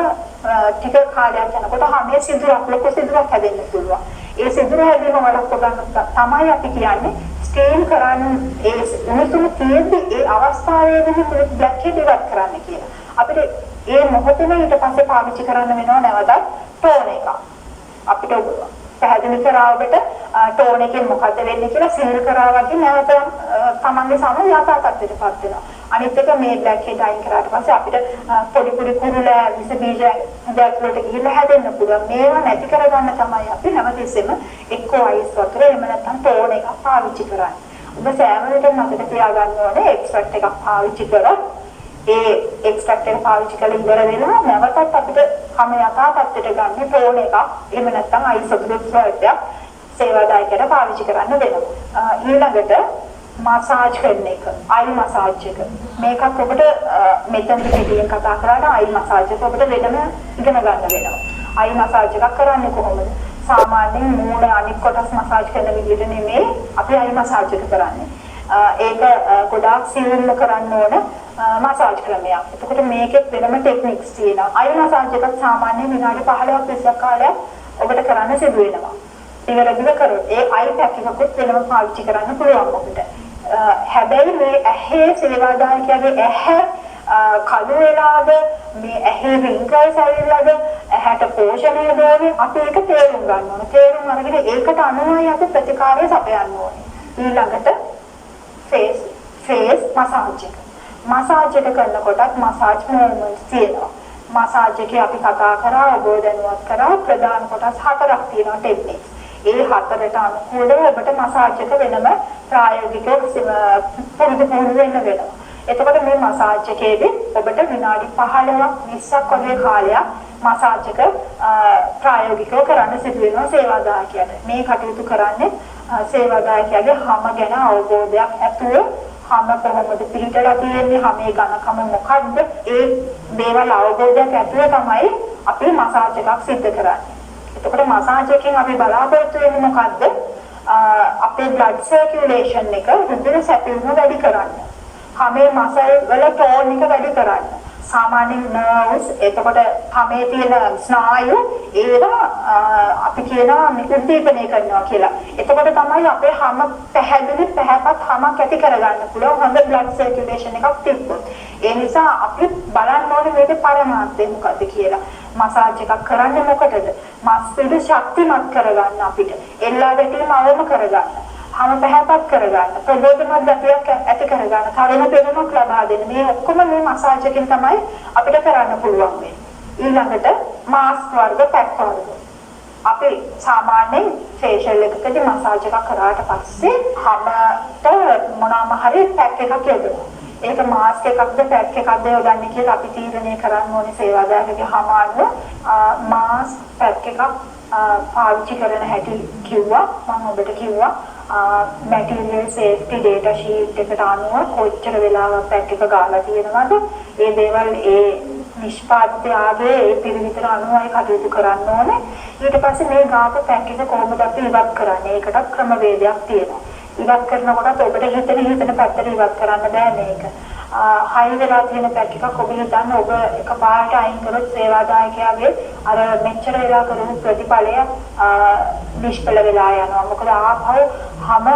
ටික කාලයක් යනකොට හැමේ සිදුරක් ලොකු සිදුරක් හැදෙන්න පුළුවන්. ඒ සිදුර හැදෙන වලක්ව ගන්න තමයි අපි කියන්නේ ස්ටීම් කරන්නේ. ඒ උණුසුම තියෙද්දි ඒ අවස්ථාවේදී බ්ලැක් හෙඩ් ඉවත් කරන්න කියලා. අපිට ඒ මොහොතේම ඊට පස්සේ පාවිච්චි කරන්න වෙනවා නැවතත් ටෝන් එක. අපිට පැහැදිලි කරා ඔබට ටෝන් එකෙන් මොකද වෙන්නේ කියලා සීල් කරා වගේ නැවත තමන්ගේ සම යථා තත්ත්වයටපත් වෙනවා. අනිත් එක මේ බ්ලැක් හෙඩ් අයින් කරාට පස්සේ අපිට පොඩි පොඩි කුරුල විස බීජ දැක්වලට ගිහිල්ලා හැදෙන්න පුළුවන්. මේවා නැති කරගන්න තමයි අපි හැමතිස්සෙම එක්කෝ අයිස් වතුර එහෙම නැත්නම් ටෝන් එකක් පාවිච්චි කරන්නේ. ඔබ සෑම විටම මතක තියාගන්න ඕනේ එක්ස්ට්‍රැක්ට් එකක් පාවිච්චි කරලා ඒ එක්ස්ට්‍රැක්ට් එක පාවිච්චි කරලා ඉවර වෙනවා නැවතත් අපිට හැම යථා තත්ත්වයට ගන්න ටෝන් එකක් එහෙම නැත්නම් අයිස් වතුර ස්වල්පයක් සේවාදායකයට පාවිච්චි කරන්න වෙනවා. ඊළඟට මසාජ් කරන එක, අයි මසාජ් එක. මේකත් ඔබට මෙතන පිටියෙන් කතා කරලා අයි මසාජ් එක ඔබට වෙනම ඉගෙන ගන්න වෙනවා. අයි මසාජ් එකක් කරන්නේ කොහොමද? සාමාන්‍යයෙන් මූණ අනිත් කොටස් මසාජ් කරන විදිහට නෙමෙයි අපි අයි මසාජ් එක කරන්නේ. ඒක ගොඩාක් සියුම්ව කරන්න ඕන මසාජ් ක්‍රමයක්. එතකොට මේකෙත් වෙනම ටෙක්නික්ස් තියෙනවා. අයි මසාජ් එකක් සාමාන්‍යයෙන් විනාඩි 15ක් 20ක් කාලයක් ඔබට කරන්න සිදු වෙනවා. ඉවරදිව කරොත් ඒ අයි පැක් එකකුත් වෙනම පාවිච්චි කරන්න පුළුවන් අපිට. හැබැයි මේ ඇහි සේවාදායකයාගේ ඇහැ කළු වෙලාද මේ ඇහි රින්කල්ස් ඇවිල්ලාද ඇහැට පෝෂණය දෙන්නේ අපි ඒක තේරුම් ගන්න ඕනේ. තේරුම් අරගෙන ඒකට අනුවයි අපි ප්‍රතිකාරය සපයන්න ඕනේ. ඊළඟට ෆේස් මසාජ් එක. මසාජ් එක කරනකොටත් මසාජ් මොවමන්ට්ස් තියෙනවා. මසාජ් එකේ අපි කතා කරා ඔබ දැනුවත් කරා ප්‍රධාන කොටස් 4ක් තියෙනවා ටෙක්නික්ස්. ඒ 4ට අනුකූලව ඔබට මසාජ් එක වෙනම ප්‍රායෝගිකව පුරුදු වෙන්න වෙනවා. එතකොට මේ මසාජ් එකේදී ඔබට විනාඩි 15ක් 20ක් වගේ කාලයක් මසාජ් එක ප්‍රායෝගිකව කරන්න සිදු වෙනවා සේවාදායකයාට. මේ කටයුතු කරන්නේ සේවාදායකයාගේ හැම ගැන අවබෝධයක් ඇතුව හැම කොහොමද පිළිටලා තියෙන්නේ හැමේ ඝනකම මොකද්ද ඒ දේවල් අවබෝධයක් ඇතුව තමයි අපි මසාජ් එකක් සිදු කරන්නේ. එතකොට මසාජ් එකෙන් අපි බලාපොරොත්තු වෙන්නේ මොකද්ද? අපේ blood circulation එක රුධිර සැපයුම වැඩි කරන්න. හැමේ මසල් වල ටෝන් එක වැඩි කරන්න. සාමාන්‍ය නර්ව්ස් එතකොට හැමේ තියෙන ස්නායු ඒවා අපි කියනවා උද්දීපනය කරනවා කියලා. එතකොට තමයි අපේ හැම පැහැදිලි පැහැපත් හැමක් ඇති කරගන්න පුළුවන් හොඳ blood circulation එකක් තිබ්බොත්. ඒ නිසා අපි බලන්න ඕනේ මේකේ පරමාර්ථය මොකද්ද කියලා. මසාජ් එකක් කරන්නේ මොකටද? මස් පිඩු ශක්තිමත් කරගන්න අපිට. එල්ලා ගැටීම අවම කරගන්න. හැම පැහැපත් කරගන්න. ප්‍රබෝධමත් ගතියක් ඇති කරගන්න. තරුණ පෙනුමක් ලබා දෙන්න. මේ ඔක්කොම මේ මසාජ් එකෙන් තමයි අපිට කරන්න පුළුවන් වෙන්නේ. ඊළඟට මාස්ක් වර්ග, පැක් වර්ග. අපි සාමාන්‍යයෙන් ෆේෂල් එකකදී මසාජ් එකක් කරාට පස්සේ හැමත මොනවාම හරි පැක් එකක් යොදනවා. ඒක මාස්ක් එකක්ද පැක් එකක්ද යොදන්නේ කියලා අපි තීරණය කරන්න ඕනේ සේවාදායකගේ හමාරුව. මාස්ක් පැක් එකක් පාවිච්චි කරන හැටි කිව්වා. මම ඔබට කිව්වා මැටීරියල් සේෆ්ටි ඩේටා ෂීට් එකට අනුව කොච්චර වෙලාවක් පැක් එක ගාලා තියෙනවද? ඒ දේවල් ඒ නිෂ්පාදකයාගේ ඒ පිළිවිතර අනුවයි කටයුතු කරන්න ඕනේ. ඊට පස්සේ මේ ගාපු පැක් එක කොහොමද අපි ඉවත් කරන්නේ? ඒකට ක්‍රමවේදයක් තියෙනවා. ඉවත් කරනකොට ඔබට හිතන පැත්තට ඉවත් කරන්න බෑ මේක. හයි වෙලා තියෙන පැක් එකක් ඔබ හිතන්න ඔබ එකපාරට අයින් කරොත් සේවාදායකයාගේ අර මෙච්චර වෙලා කරපු ප්‍රතිඵලය නිෂ්ඵල වෙලා යනවා. මොකද ආපහු හැම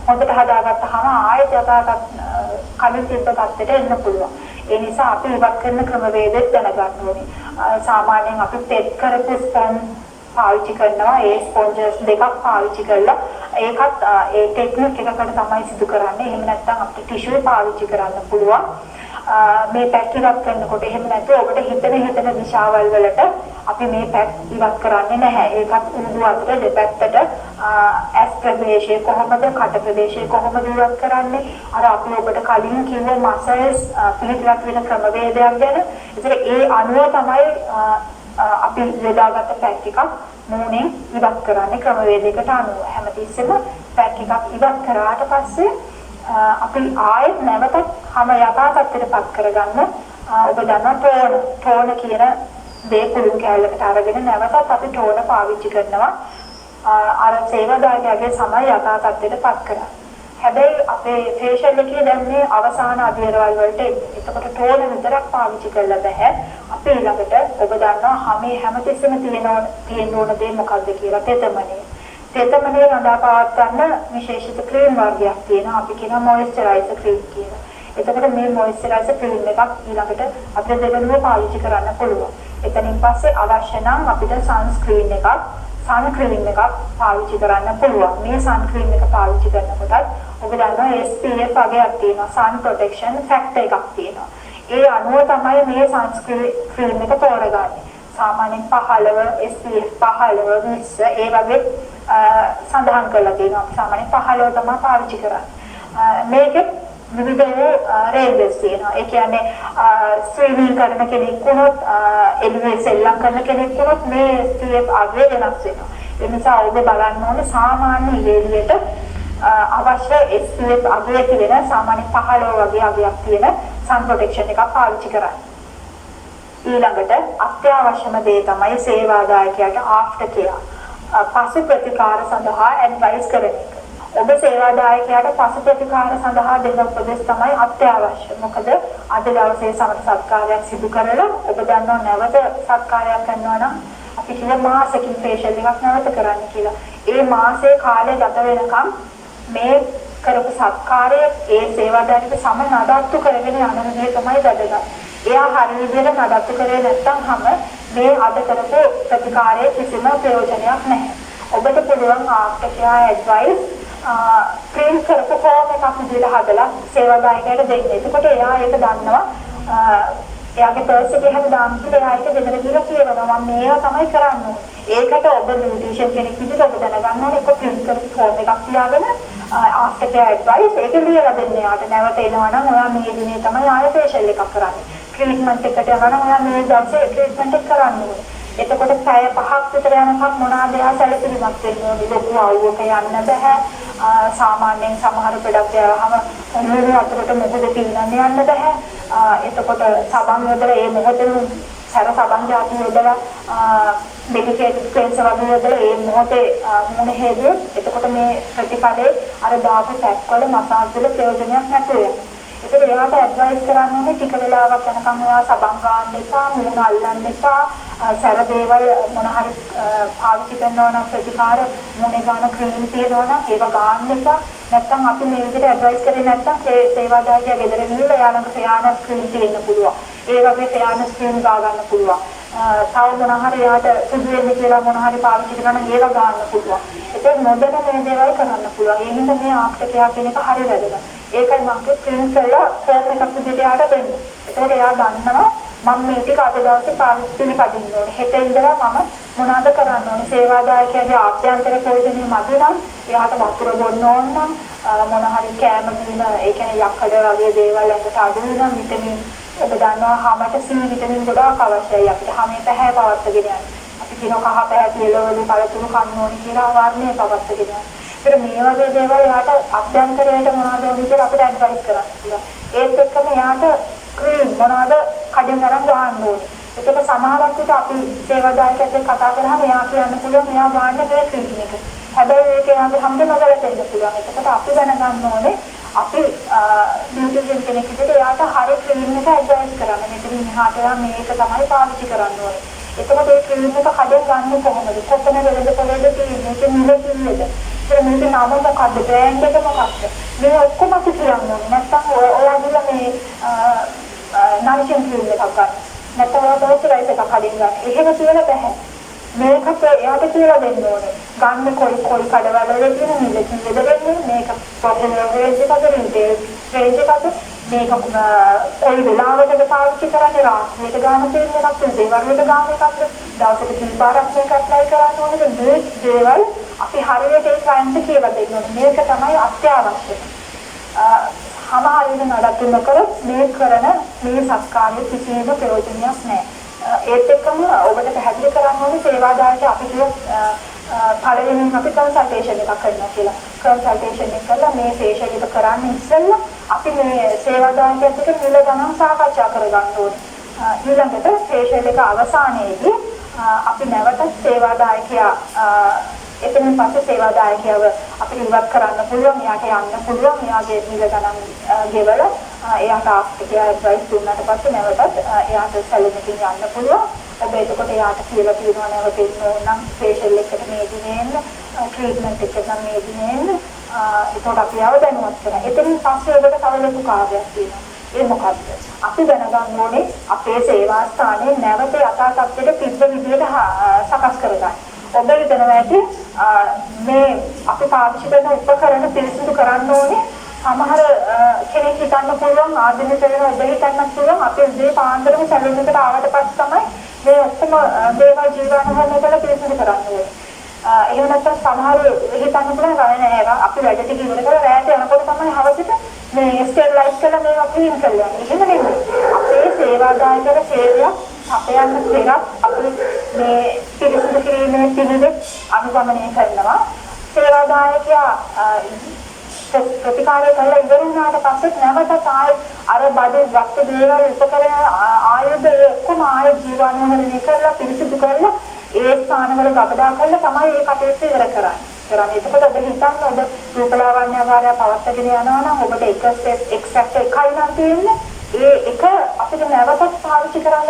හොඳට හදාගත්තාම ආයෙත් යථාගත කලින් තිබ්බ තත්ත්වයට එන්න පුළුවන්. ඒ නිසා අපි ඉවත් කරන ක්‍රමවේදෙත් දැනගන්න ඕනේ. සාමාන්‍යයෙන් අපි තෙත් කරපු ස්පොන්ජ් පාවිච්චි කරනවා. ඒ ස්පොන්ජස් දෙකක් පාවිච්චි කරලා ඒකත් ඒ ටෙක්නික් එකකට තමයි සිදු කරන්නේ. එහෙම නැත්නම් අපිට ටිෂුව පාවිච්චි කරන්න පුළුවන්. මේ පැක් ඉවත් කරනකොට එහෙම නැත්නම් ඔබට හිතන දිශාවල් වලට අපි මේ පැක් ඉවත් කරන්නේ නැහැ. ඒකත් උණු අතර දෙපැත්තට ඇස් ප්‍රදේශයේ කොහොමද කට ප්‍රදේශයේ කොහොමද ඉවත් කරන්නේ? අර අපි ඔබට කලින් කිව්ව මසල්ස් පිළිගත් වෙන ක්‍රමවේදයක් ගැන. ඒතර ඒ අනුව තමයි අපි යොදාගත්ත පැක් එකක් මූණෙන් ඉවත් කරන්නේ ක්‍රමවේදයකට අනුව. හැමතිස්සෙම පැක් එකක් ඉවත් කරාට පස්සේ අපි ආයෙත් නැවතත් හැම යථා තත්ත්වයටපත් කරගන්න ඔබ දන්නවා ටෝන කියන දේ පුළුන් කැලලකට අරගෙන නැවතත් අපි ටෝන පාවිච්චි කරනවා. අර සේවාදායකයාගේ සමය යථා තත්ත්වයටපත් කරගන්න. හැබැයි අපේ ෆේෂල් එකේ දැන් මේ අවසාන අධිරවල් වලට එතකොට ටෝන විතරක් පාවිච්චි කරලා බෑ. අපි ළඟට ඔබ දන්නවා හැමතිස්සෙම තියෙන ඕන දේ මොකක්ද කියලා තෙතමනේ. තෙතමනේ රඳා පවත්වන්න විශේෂිත ක්‍රීම් වර්ගයක් තියෙනවා. අපි කියනවා මොයිස්චරයිසර් ක්‍රීම් කියලා. එතකොට මේ මොයිස්චරයිසර් ක්‍රීම් එකක් ඊළඟට අපිට දෙවෙනුව පාවිච්චි කරන්න පුළුවන්. එතනින් පස්සේ අවශ්‍ය නම් අපිට සන්ස්ක්‍රීන් එකක් පාවිච්චි කරන්න පුළුවන්. මේ සන් ක්‍රීම් එක පාවිච්චි කරනකොට ඔබ දන්නවා SPF වගේක් තියෙනවා. sun protection factor එකක් තියෙනවා. ඒ අනුව තමයි මේ සන්ස්ක්‍රීන් එක තෝරගන්නේ. සාමාන්‍යයෙන් 15 SPF 15 20 ඒ වගේ සඳහන් කරලා තියෙනවා. අපි සාමාන්‍යයෙන් 15 තමයි පාවිච්චි කරන්නේ. මේකේ විවිධ රේන්ජස් තියෙනවා. ඒ කියන්නේ ස්විමින් කරන කෙනෙක් වුණොත් එළියේ සෙල්ලම් කරන කෙනෙක් වුණොත් මේ SPF අගය වෙනස් වෙනවා. ඒ නිසා ඔබ බලන්න ඕනේ සාමාන්‍ය එළියට අවශ්‍ය SPF අගය තියෙන සාමාන්‍ය 15 වගේ අගයක් තියෙන sun protection එකක් පාවිච්චි කරන්න. ඊළඟට අත්‍යවශ්‍යම දේ තමයි සේවාදායකයාට after care පසු ප්‍රතිකාර සඳහා ඇඩ්වයිස් කරන එක. ඔබ සේවාදායකයාට පසු ප්‍රතිකාර සඳහා දෙන උපදෙස් තමයි අත්‍යවශ්‍ය. මොකද අද දවසේ සමථ සත්කාරයක් සිදු කරලා ඔබ දන්නවා නැවත සත්කාරයක් කරනවා නම් අපි කියන මාසෙකින් ෆේෂල් එකක් නැවත කරන්න කියලා. ඒ මාසයේ කාලය ගත වෙනකම් මේ කරපු සත්කාරය ඒ සේවාදායක සම නඩත්තු කරගෙන යන විදිහ තමයි වැදගත්. එයා හරිය විදිහට නඩත්තු කරේ නැත්නම් මේ අද කරපු ප්‍රතිකාරයේ කිසිම ප්‍රයෝජනයක් නැහැ. ඔබට පුළුවන් after care advice ක්‍රීම් කරපු ෆෝම් එකක් විදිහට හදලා සේවාදායකයට දෙන්න. එතකොට එයා ඒක දන්නවා. එයාගේ පර්ස් එකේ හැම දාන්න කියලා එයා ඒක දෙන්න කියලා කියනවා. මම මේවා තමයි කරන්නේ. ඒකට ඔබ නියුට්‍රිෂන් කෙනෙක් විදිහට ඔබ දැනගන්න ඕනේ ඒක ක්‍රීම් කරපු ෆෝම් එකක් තියාගෙන after care advice ඒක ලියලා දෙන්න. යාට නැවත එනවා නම් ඔයා මේ දිනේ තමයි ආයෙ ෆේෂල් එකක් කරන්නේ. ට්‍රීට්මන්ට් එකට යනවා නම් ඔයා මේ දවසේ ට්‍රීට්මන්ට් එක කරන්න ඕනේ. එතකොට පැය 5ක් විතර යනකම් මොනවාද එයා සැලකිලිමත් වෙන්න ඕනේ. ලොකු අවුවක යන්න බෑ. සාමාන්‍යයෙන් සමහර ප්‍රොඩක්ට් යවහම ඔළුවේ අතරට මොකද පින්නන්න යන්න බෑ. එතකොට සබන් වල ඒ මොහොතේම සැර සබන් જાති වල ඩෙඩිකේටඩ් ක්ලෙන්සර් වගේ වල ඒ මොහොතේ මොන හේතුව එතකොට මේ ප්‍රතිපලේ අර දාපු පැක් වල මසාජ් වල ප්‍රයෝජනයක් නැතුව යනවා. ඒක එයාට ඇඩ්වයිස් කරන්න ඕනේ ටික වෙලාවක් යනකම් ඔයා සබන් ගන්න එපා, මුණ අල්ලන්න එපා, සැර දේවල් මොන හරි පාවිච්චි කරනවා නම් ප්‍රතිකාර මුණේ ගන්න ක්‍රීම් තියනවා නම් ඒක ගන්න එපා. නැත්නම් අපි මේ විදිහට ඇඩ්වයිස් කරේ නැත්නම් සේවාදායකයා ගෙදර ගිහලා යාළඟ ෆයානස් ක්‍රීම් තියෙන්න පුළුවන්. ඒ වගේ ෆයානස් ක්‍රීම් ගා ගන්න පුළුවන්. තව මොන හරි යාට සුදු වෙන්න කියලා මොන හරි පාවිච්චි කරන ඒව ගන්න පුළුවන්. ඒක නොදැන මේ දේවල් කරන්න පුළුවන්. ඒ හින්දා මේ ආක්ටකයා කියන එක හරි වැදගත්. ඒකයි මම ප්‍රින්ට් කරලා ෆෝම් එකක් විදිහට යාට දෙන්නේ. ඒකෝට එයා ගන්නවා මම මේ ටික අද දවසේ පාවිච්චි පිළිපදින්න ඕනේ. හෙට ඉඳලා මම මොනවද කරන්න ඕනේ? සේවාදායකයාගේ ආභ්‍යන්තර ප්‍රයෝජනෙ මදි නම් එයාට වතුර බොන්න ඕන නම් මොන හරි කෑම බීම ඒ කියන්නේ යක්කඩ වගේ දේවල් ඇඟට අඩු වෙනවා විටමින් ඔබ දන්නවා හැමත C විටමින් ගොඩාක් අවශ්‍යයි අපිට හැමේ පැහැ පවත්වාගෙන යන්න. අපි කියන කහ පැහැ පිළවලු කලතුරු කන්න ඕනේ කියලා වර්ණය පවත්වාගෙන යන්න. ඒත් මේ වගේ දේවල් යාට අභ්‍යන්තරයට මොනවද ඕනේ කියලා අපිට ඇඩ්වයිස් කරන්න පුළුවන්. ඒත් එක්කම යාට ක්‍රීම් මොනවද කඩෙන් අරන් ගන්න ඕනේ. ඒක සමහරක් විට අපි සේවාදායකයෙක් කතා කරාම එයා කියන්න පුළුවන් එයා ගන්න මේ ක්‍රීම් එක. හැබැයි ඒක යාගේ හැමදේම නැගලා පුළුවන්. ඒකට අපි දැනගන්න ඕනේ අපි බියුටිෂියන් කෙනෙක් විදිහට එයාට හරිය ක්‍රීම් එක ඇඩ්වයිස් කරන්න. මෙතන මෙහාට මේක තමයි පාවිච්චි කරන්න ඕනේ. එතකොට ඒ ක්‍රීම් එක කඩෙන් ගන්න කොහොමද? කොතන වෙලද කොහෙද තියෙන්නේ? ඒක නිල කිල්ලද? ඒක මේක නම මොකක්ද? බ්‍රෑන්ඩ් එක මොකක්ද? මේ ඔක්කොම අපි කියන්න ඕනේ. නැත්නම් ඔයාලා මේ නාරිෂන් ක්‍රීම් එකක් ගන්න. නැත්නම් ඔයා මොයිස්චරයිසර් එකක් කඩෙන් ගන්න. එහෙම කියලා බෑ. මේකට එයාට කියලා දෙන්න ඕනේ. ගන්න කොයි කඩවල තියෙන මිලකින් දෙදෙන්නේ මේක ප්‍රොෆෙෂනල් රේන්ජ් එකකට රේන්ජ් එකකට මේක කොයි වෙලාවකද පාවිච්චි කරන්නේ රාත්‍රියට ගන්න තියෙන එකක් දේවල්වලට ගන්න එකක්ද දවසට කිහිපාරක් මේක ඇප්ලයි කරන්න ඕනේද මේ දේවල් අපි හරියට ඒ ක්ලයන්ට් කියලා දෙන්න ඕනේ. මේක තමයි අත්‍යවශ්‍ය. සමහර වෙලාවට නඩත්තු නොකරොත් මේ කරන මේ සත්කාරයේ කිසිම ප්‍රයෝජනයක් නැහැ. ඒත් එක්කම ඔබට පැහැදිලි කරන්න ඕනේ සේවාදායක අපි කියන පළවෙනිම අපි කන්සල්ටේෂන් එකක් කරනවා කියලා. කන්සල්ටේෂන් එක කළා මේ ෆේෂියල් එක කරන්න ඉස්සෙල්ලා අපි මේ සේවාදායකයෙක් එක්ක මිල ගණන් සාකච්ඡා කරගන්න ඕනේ. ඊළඟට ෆේෂියල් එක අවසානයේදී අපි නැවත සේවාදායකයා එතනින් පස්සේ සේවාදායකයව අපිට ඉවත් කරන්න පුළුවන්. එයාට යන්න පුළුවන්. එයාගේ මිල ගණන් ගෙවලා එයාට ආපිටියා ඇඩ්වයිස් දුන්නාට පස්සේ නැවතත් එයාට සැලුන් එකකින් යන්න පුළුවන්. ඔබ එතකොට එයාට කියලා තියෙනවා නැවත ඉන්න ඕන නම් ෆේෂියල් එකට මේ දිනේ එන්න, ට්‍රීට්මන්ට් එකට නම් මේ දිනේ එන්න. ඒකට අපි ආව දැනුවත් කරනවා. එතනින් පස්සේ ඔබට තව ලොකු කාර්යයක් තියෙනවා. ඒ මොකක්ද? අපි දැනගන්න ඕනේ අපේ සේවා ස්ථානයේ නැවත යථා තත්ත්වයට පිට විදියට සකස් කරගන්න. ඔබ හිතනවා ඇති මේ අපි පාවිච්චි කරන උපකරණ පිරිසිදු කරන්න ඕනේ. සමහර කෙනෙක් හිතන්න පුළුවන් ආධුනික වෙනවා ඔබ හිතන්න පුළුවන් අපේ දේ පාන්දරම සැලුන් එකට ආවට පස්සේ තමයි මේ ඔක්කොම දේවල් ජීවනහරණය කරලා පිරිසිදු කරන්න ඕනේ. එහෙම නැත්නම් සමහර හිතන්න පුළුවන් නෑ අපි වැඩ ටික ඉවර කරලා රැයට යනකොට තමයි හවසට මේ ස්ටෙරිලයිස් කරලා මේවා ක්ලීන් කරලා යන්නේ. එහෙම නෙමෙයි. අපේ සේවාදායකගේ සේවය අපේ යන පෙරත් අපි මේ පිරිසිදු කිරීමේ පිළිවෙත් අනුගමනය කරනවා. සේවාදායකයා ප්‍රතිකාරය කරලා ඉවර වුණාට පස්සේ නැවත අර බඩේ රක්ත දේවල් උපකරණ ආයුධ ඔක්කොම ආයෙ ජීවනවලදී කරලා පිරිසිදු කරලා ඒ ස්ථානවල ගබඩා කරලා තමයි මේ කටයුත්ත ඉවර කරන්නේ. එතකොට ඔබ හිතන්න ඔබ රූපලාවන්‍ය කාර්යය පවත්වාගෙන යනවා නම් ඔබට එක ස්ටෙප් එක්සැක්ට් එකයි නම් තියෙන්නේ. ඒ එක අපිට නැවතත් පාවිච්චි කරන්න.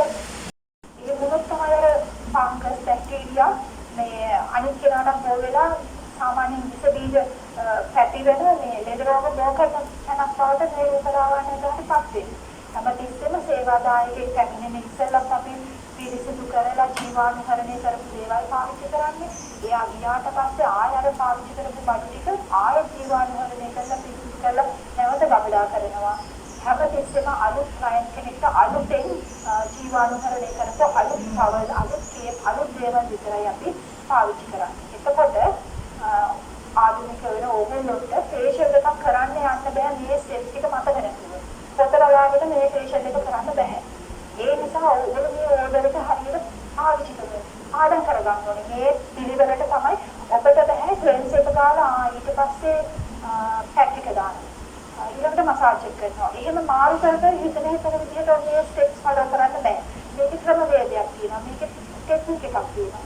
ඒ මොනොත් තමයි අර ෆංගස් බැක්ටීරියා මේ අනිත් කෙනාට පොල් වෙලා සාමාන්‍යයෙන් විස බීජ පැටි වෙන මේ ලෙඩ රෝග බෝකරන තැනක් බවට මේ රූපලාවන්‍ය දාටපත් වෙනවා. හැමතිස්සෙම සේවාදායකයෙක් කැමිනෙන ඉස්සෙල්ලත් අපි පිරිසිදු කරලා ජීවාණුහරණය කරපු දේවල් පාවිච්චි කරන්නේ. එයා ගියාට පස්සේ ආයෙ අර පාවිච්චි කරපු බඩු ටික ආයෙ ජීවාණුහරණය කරලා පිරිසිදු කරලා නැවත ගබඩා කරනවා. හැමතිස්සෙම අලුත් ක්ලයන්ට් කෙනෙක්ට අලුතෙන් ජීවාණුහරණය කරපු අලුත් පවල් අලුත් කේප් අලුත් දේවල් විතරයි අපි පාවිච්චි කරන්නේ. එතකොට ආධුනික වෙන ඕගොල්ලොන්ට ෆේෂියල් එකක් කරන්න යන්න බෑ මේ ස්ටෙප් ටික මතක නැතුව. පොතට ලාගෙන මේ ෆේෂියල් එක කරන්න බෑ. ඒ නිසා ඔයගොල්ලෝ මේ ඕඩර් එක හරියට පාවිච්චි කරගන්න. ආඩම් කරගන්න ඕනේ. මේ පිළිවෙලට තමයි ඔබට බෑ ක්ලෙන්ස් එක ගාලා ඊට පස්සේ පැක් එක දාන්න. ඊළඟට මසාජ් එක කරනවා. එහෙම මාරු කරලා හිතන විදිහට මේ ස්ටෙප්ස් ෆලෝ කරන්න බෑ. මේක ක්‍රමවේදයක් තියෙනවා. මේක ටෙක්නික් එකක් තියෙනවා.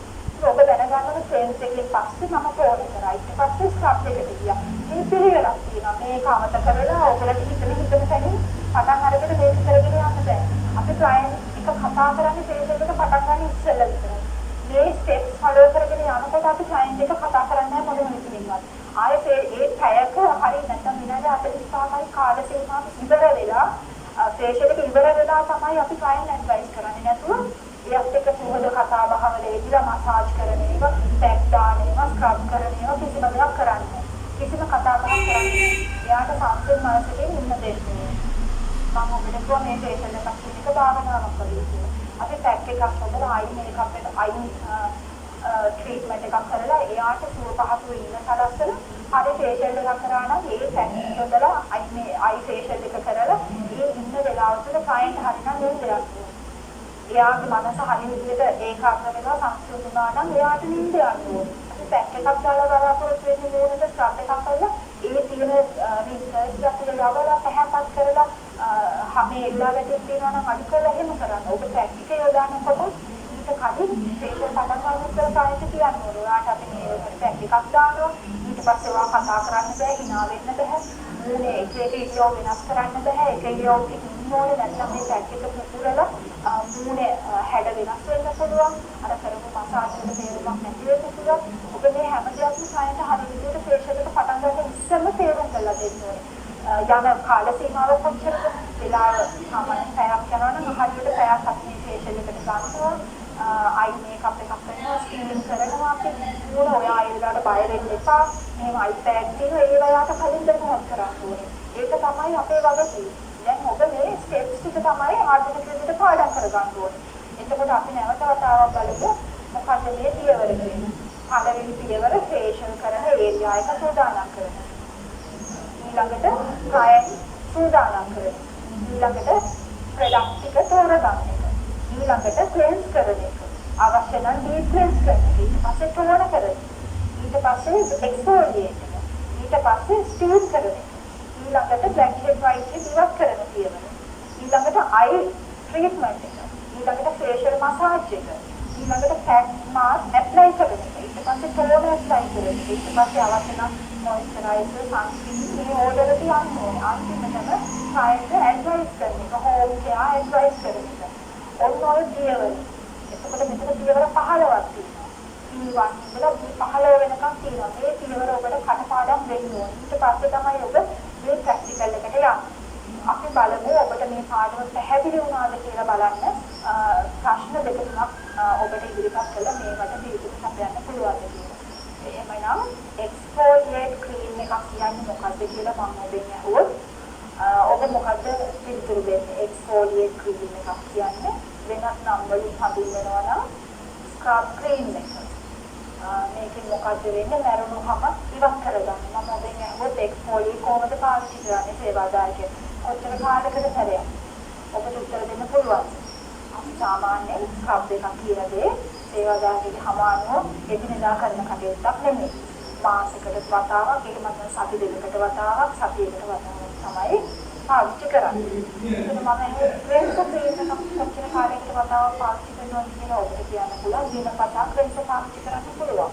ඔබ දැනගන්න ක්ලෙන්ස් එකෙන් පස්සේ මම පොල් කරා. ඊට පස්සේ ස්ක්‍රබ් එකට ගියා. මේ පිළිවෙලක් තියෙනවා. මේක අමතක කරලා ඔයගොල්ලෝ හිතන තැනින් පටන් අරගෙන මේක කරගෙන යන්න බෑ. අපි ක්ලයන්ට් එක කතා කරන්නේ ෆේෂියල් එක පටන් ගන්න ඉස්සෙල්ලා විතරයි. මේ ස්ටෙප්ස් ෆලෝ කරගෙන යනකොට අපි ක්ලයන්ට් එක කතා කරන්නේ මොන විදිහකින්වත්. ආයේ ඒ පැයක හරි නැත්නම් විනාඩි 45යි කාල සීමාව ඉවර වෙලා ෆේෂියල් එක ඉවර වෙලා තමයි අපි ක්ලයන්ට් ඇඩ්වයිස් කරන්නේ. නැතුව ඒත් එක්ක සුහද කතා බහ වලදීලා මසාජ් කරන ඒවා, පැක් දාන ඒවා, ස්ක්‍රබ් කරන ඒවා කිසිම දෙයක් කරන්නේ. කිසිම කතා බහක් කරන්නේ. එයාට සාන්තිය මානසිකයෙන් ඉන්න දෙන්නේ. මම ඔබට කිව්වා මේ ෆේෂල් එකක් කියන එක භාවනාවක් වගේ කියලා. අපි පැක් එකක් හදලා අයි මේකප් එක අයි ට්‍රීට්මන්ට් එකක් කරලා එයාට සුව පහසු ඉන්න සලස්සන හරි ෆේෂල් එකක් කරා නම් ඒ පැක් හදලා අයි ෆේෂල් එක කරලා ඒ ඉන්න වෙලාව තුළ කයින් හරිනම් නින්දයක්. එයාගේ මනස හරි විදිහට ඒකාග්‍ර වෙනවා සංසුන් වුණා නම් එයාට නින්ද යනවා. පැක් එකක් දාලා බලාපොරොත්තු වෙන්නේ මොනවද ස්ටාර්ට් එකක් කරලා ඒ තියෙන රිසර්ච් එකක් යවලා පහපත් කරලා හැම එල්ලාවටම තියෙනවා නම් අඩු කරලා එහෙම කරන්න. ඔබ පැක් එක යොදානකොට ඊට කලින් ෆේෂල් පටන් ගන්න ඉස්සර සාහිත්‍ය කියන්නේ ඔයාට අපි මේ පැක් එකක් දානවා ඊට පස්සේ ඔයා කතා කරන්න බෑ hina වෙන්න බෑ මූණේ එක එක ඉරියව් වෙනස් කරන්න බෑ එක ඉරියව්වකින් ඉන්න ඕනේ නැත්නම් මේ පැක් එක පුපුරලා මූණේ හැඩ වෙනස් වෙන්න පුළුවන් අර කරපු මසාජ් වල තේරුමක් නැති වෙන්න පුළුවන් ඔබ මේ හැම දෙයක්ම සායන්ට හරිය විදිහට ෆේෂල් එක පටන් ගන්න ඉස්සෙල්ම තේරුම් කරලා දෙන්න ඕනේ යන කාල සීමාව කොච්චරද වෙලාව සාමාන්‍ය පැයක් යනවා නම් හරියට පැයක් අත්නේ ෆේෂල් එකට ගන්නවා අයි මේකප් එකක් කරනවා ස්කින් කරනවා අපි මොන ඔය ආයෙත් බය වෙන්න එපා මේ iPad තියෙන ඒ වලට කලින් දැනුවත් කරන්න ඕනේ ඒක තමයි අපේ වගකීම දැන් ඔබ මේ ස්ටෙප්ස් ටික තමයි ආධුනික විදිහට පාඩම් කරගන්න ඕනේ එතකොට අපි නැවත වතාවක් බලමු මොකක්ද මේ පියවර කියන්නේ පළවෙනි පියවර ෆේෂල් කරන ඒරියා එක සූදානම් කරනවා ඊළඟට කය සූදානම් කරනවා ඊළඟට ප්‍රොඩක්ට් ටික තෝරගන්න එක ඊළඟට ක්ලෙන්ස් කරන එක අවශ්‍ය නම් ඩීප් ක්ලෙන්ස් කරන එක ඊට පස්සේ ටෝන කරන එක ඊට පස්සේ එක්ස්ෆෝලියේට් එක ඊට පස්සේ ස්ටීම් කරන එක ඊළඟට බ්ලැක් හෙඩ් වයිට් හෙඩ් ඉවත් කරන පියවර ඊළඟට අයි ට්‍රීට්මන්ට් එක ඊළඟට ෆේෂල් මසාජ් එක ඊළඟට ෆැට් මාස්ක් ඇප්ලයි කරන එක ඊට පස්සේ ටෝනර් ඇප්ලයි කරන එක ඊට පස්සේ අවශ්‍ය නම් මොයිස්චරයිසර් සන්ස්ක්‍රීන් මේ ඕඩර් එක යන්න ඕනේ අන්තිමටම සායන්ට ඇඩ්වයිස් කරන එක හෝම් කෙයා ඇඩ්වයිස් කරන එක ඔන්න ඔය පියවර. එතකොට මෙතන පියවර 15ක් තියෙනවා. P1 ඉඳලා P15 වෙනකම් තියෙනවා. මේ පියවර ඔබට කටපාඩම් වෙන්න ඕනේ. ඊට පස්සේ තමයි ඔබ මේ ප්‍රැක්ටිකල් එකට යන්නේ. අපි බලමු ඔබට මේ පාඩම පැහැදිලි වුණාද කියලා බලන්න. ප්‍රශ්න දෙක තුනක් ඔබට ඉදිරිපත් කළා මේකට පිළිතුරු සපයන්න පුළුවන් කියලා. එහෙමනම් exfoliate cream එකක් කියන්නේ මොකක්ද කියලා මම ඔබෙන් අහුවොත් ඔබ මොකද්ද පිළිතුරු දෙන්නේ exfoliate cream එකක් කියන්නේ වෙනත් නම් වලින් හඳුන්වනවා නම් scrub cream එක. මේකෙන් මොකද්ද වෙන්නේ මරුණුවම ඉවත් කරගන්න. මම ඔබෙන් අහුවොත් exfoliate කොහොමද පාවිච්චි කරන්නේ සේවාදායකයන්. කොච්චර කාලයකට සැරයක් ඔබට උත්තර දෙන්න පුළුවන්. අපි සාමාන්‍යයෙන් ස්ක්‍රබ් එකක් කියලා දේ සේවාදායකගේ හමානුව එදිනෙදා කරන කටයුත්තක් නෙමෙයි. මාසයකට වතාවක් එහෙම නැත්නම් සති දෙකකට වතාවක් සතියකට වතාවක් තමයි පාවිච්චි කරන්නේ. එතන මම ක්ලෙන්ස් ක්‍රීම් එකක් කොච්චර කාලයකට වතාවක් පාවිච්චි කරනවද කියලා ඔබට කියන්න පුළුවන්. දිනපතා ක්ලෙන්ස් පාවිච්චි කරන්න පුළුවන්.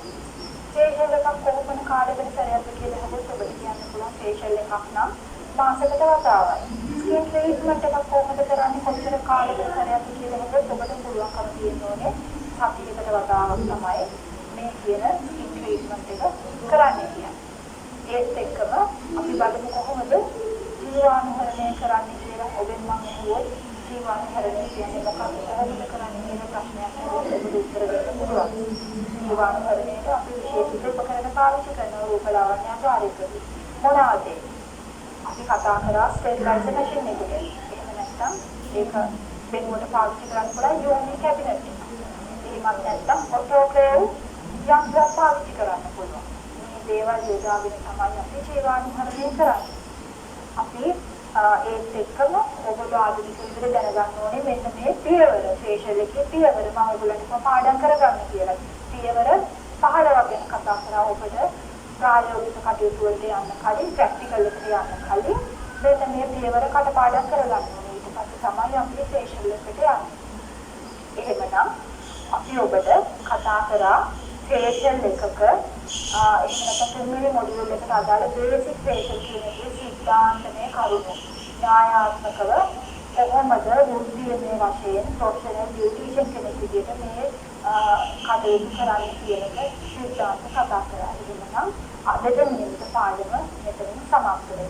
ෆේෂල් එකක් කොහොමද කාලයකට සැරයක්ද කියලා හදොත් ඔබට කියන්න පුළුවන් ෆේෂල් එකක් නම් මාසයකට වතාවයි. ස්කින් ට්‍රීට්මන්ට් එකක් කොහොමද කරන්නේ කොච්චර කාලයකට සැරයක්ද කියලා හදොත් ඔබට පුළුවන්කම තියෙන්න ඕනේ. සතියකට වතාවක් තමයි මේ කියන ස්කින් ට්‍රීට්මන්ට් එක කරන්නේ කියන්නේ. ඒත් එක්කම අපි බලමු කොහොමද ජීවාණුහරණය කරන්නේ කියලා ඔබෙන් මම අහුවොත් ජීවාණුහරණය කියන්නේ මොකක්ද කොහොමද කරන්නේ කියන ප්‍රශ්නයක් ඔබට උත්තර දෙන්න පුළුවන්. ජීවාණුහරණයට අපි විශේෂ උපකරණ පාවිච්චි කරන රූපලාවන්‍ය ආකාරයකදී මොනවද? අපි කතා කරා ස්ටෙරිලයිසර් මැෂින් එකක. එහෙම නැත්නම් ඒක වෙනුවට පාවිච්චි කරන්න පුළුවන් යෝනි කැබිනට් එක. එහෙමත් නැත්නම් ඔටෝක්ලේව් යන්ත්‍රය පාවිච්චි කරන්න පුළුවන්. මේ දේවල් යොදාගෙන තමයි අපි ජීවාණුහරණය කරන්නේ. අපි ඒත් එක්කම ඔයගොල්ලෝ ආධුනික විදිහට දැනගන්න ඕනේ මෙන්න මේ පියවර ෆේෂල් එකේ පියවර මම ඔයගොල්ලන්ට පාඩම් කරගන්න කියලා. පියවර 15ක් ගැන කතා කරා ඔබට ප්‍රායෝගික කටයුතු වලට යන්න කලින් ප්‍රැක්ටිකල් එකට යන්න කලින් මෙන්න මේ පියවර කටපාඩම් කරගන්න ඕනේ. ඊට පස්සේ තමයි අපි ෆේෂල් එකට යන්නේ. එහෙමනම් අපි ඔබට කතා කරා ෆේෂල් එකක එහෙමනම් මොඩියුල් එකට අදාළ බේසික් ෆේෂල් කියන එකේ සිද්ධාන්තමය කරුණු න්‍යායාත්මකව කොහොමද වෘත්තීය වශයෙන් ප්‍රොෆෙෂනල් බියුටිෂියන් කෙනෙක් විදිහට මේ කටයුතු කරන්නේ කියන එක සිද්ධාන්ත කතා කරා. එහෙනම් අදට නියමිත පාඩම මෙතනින් සමාප්ත වෙනවා.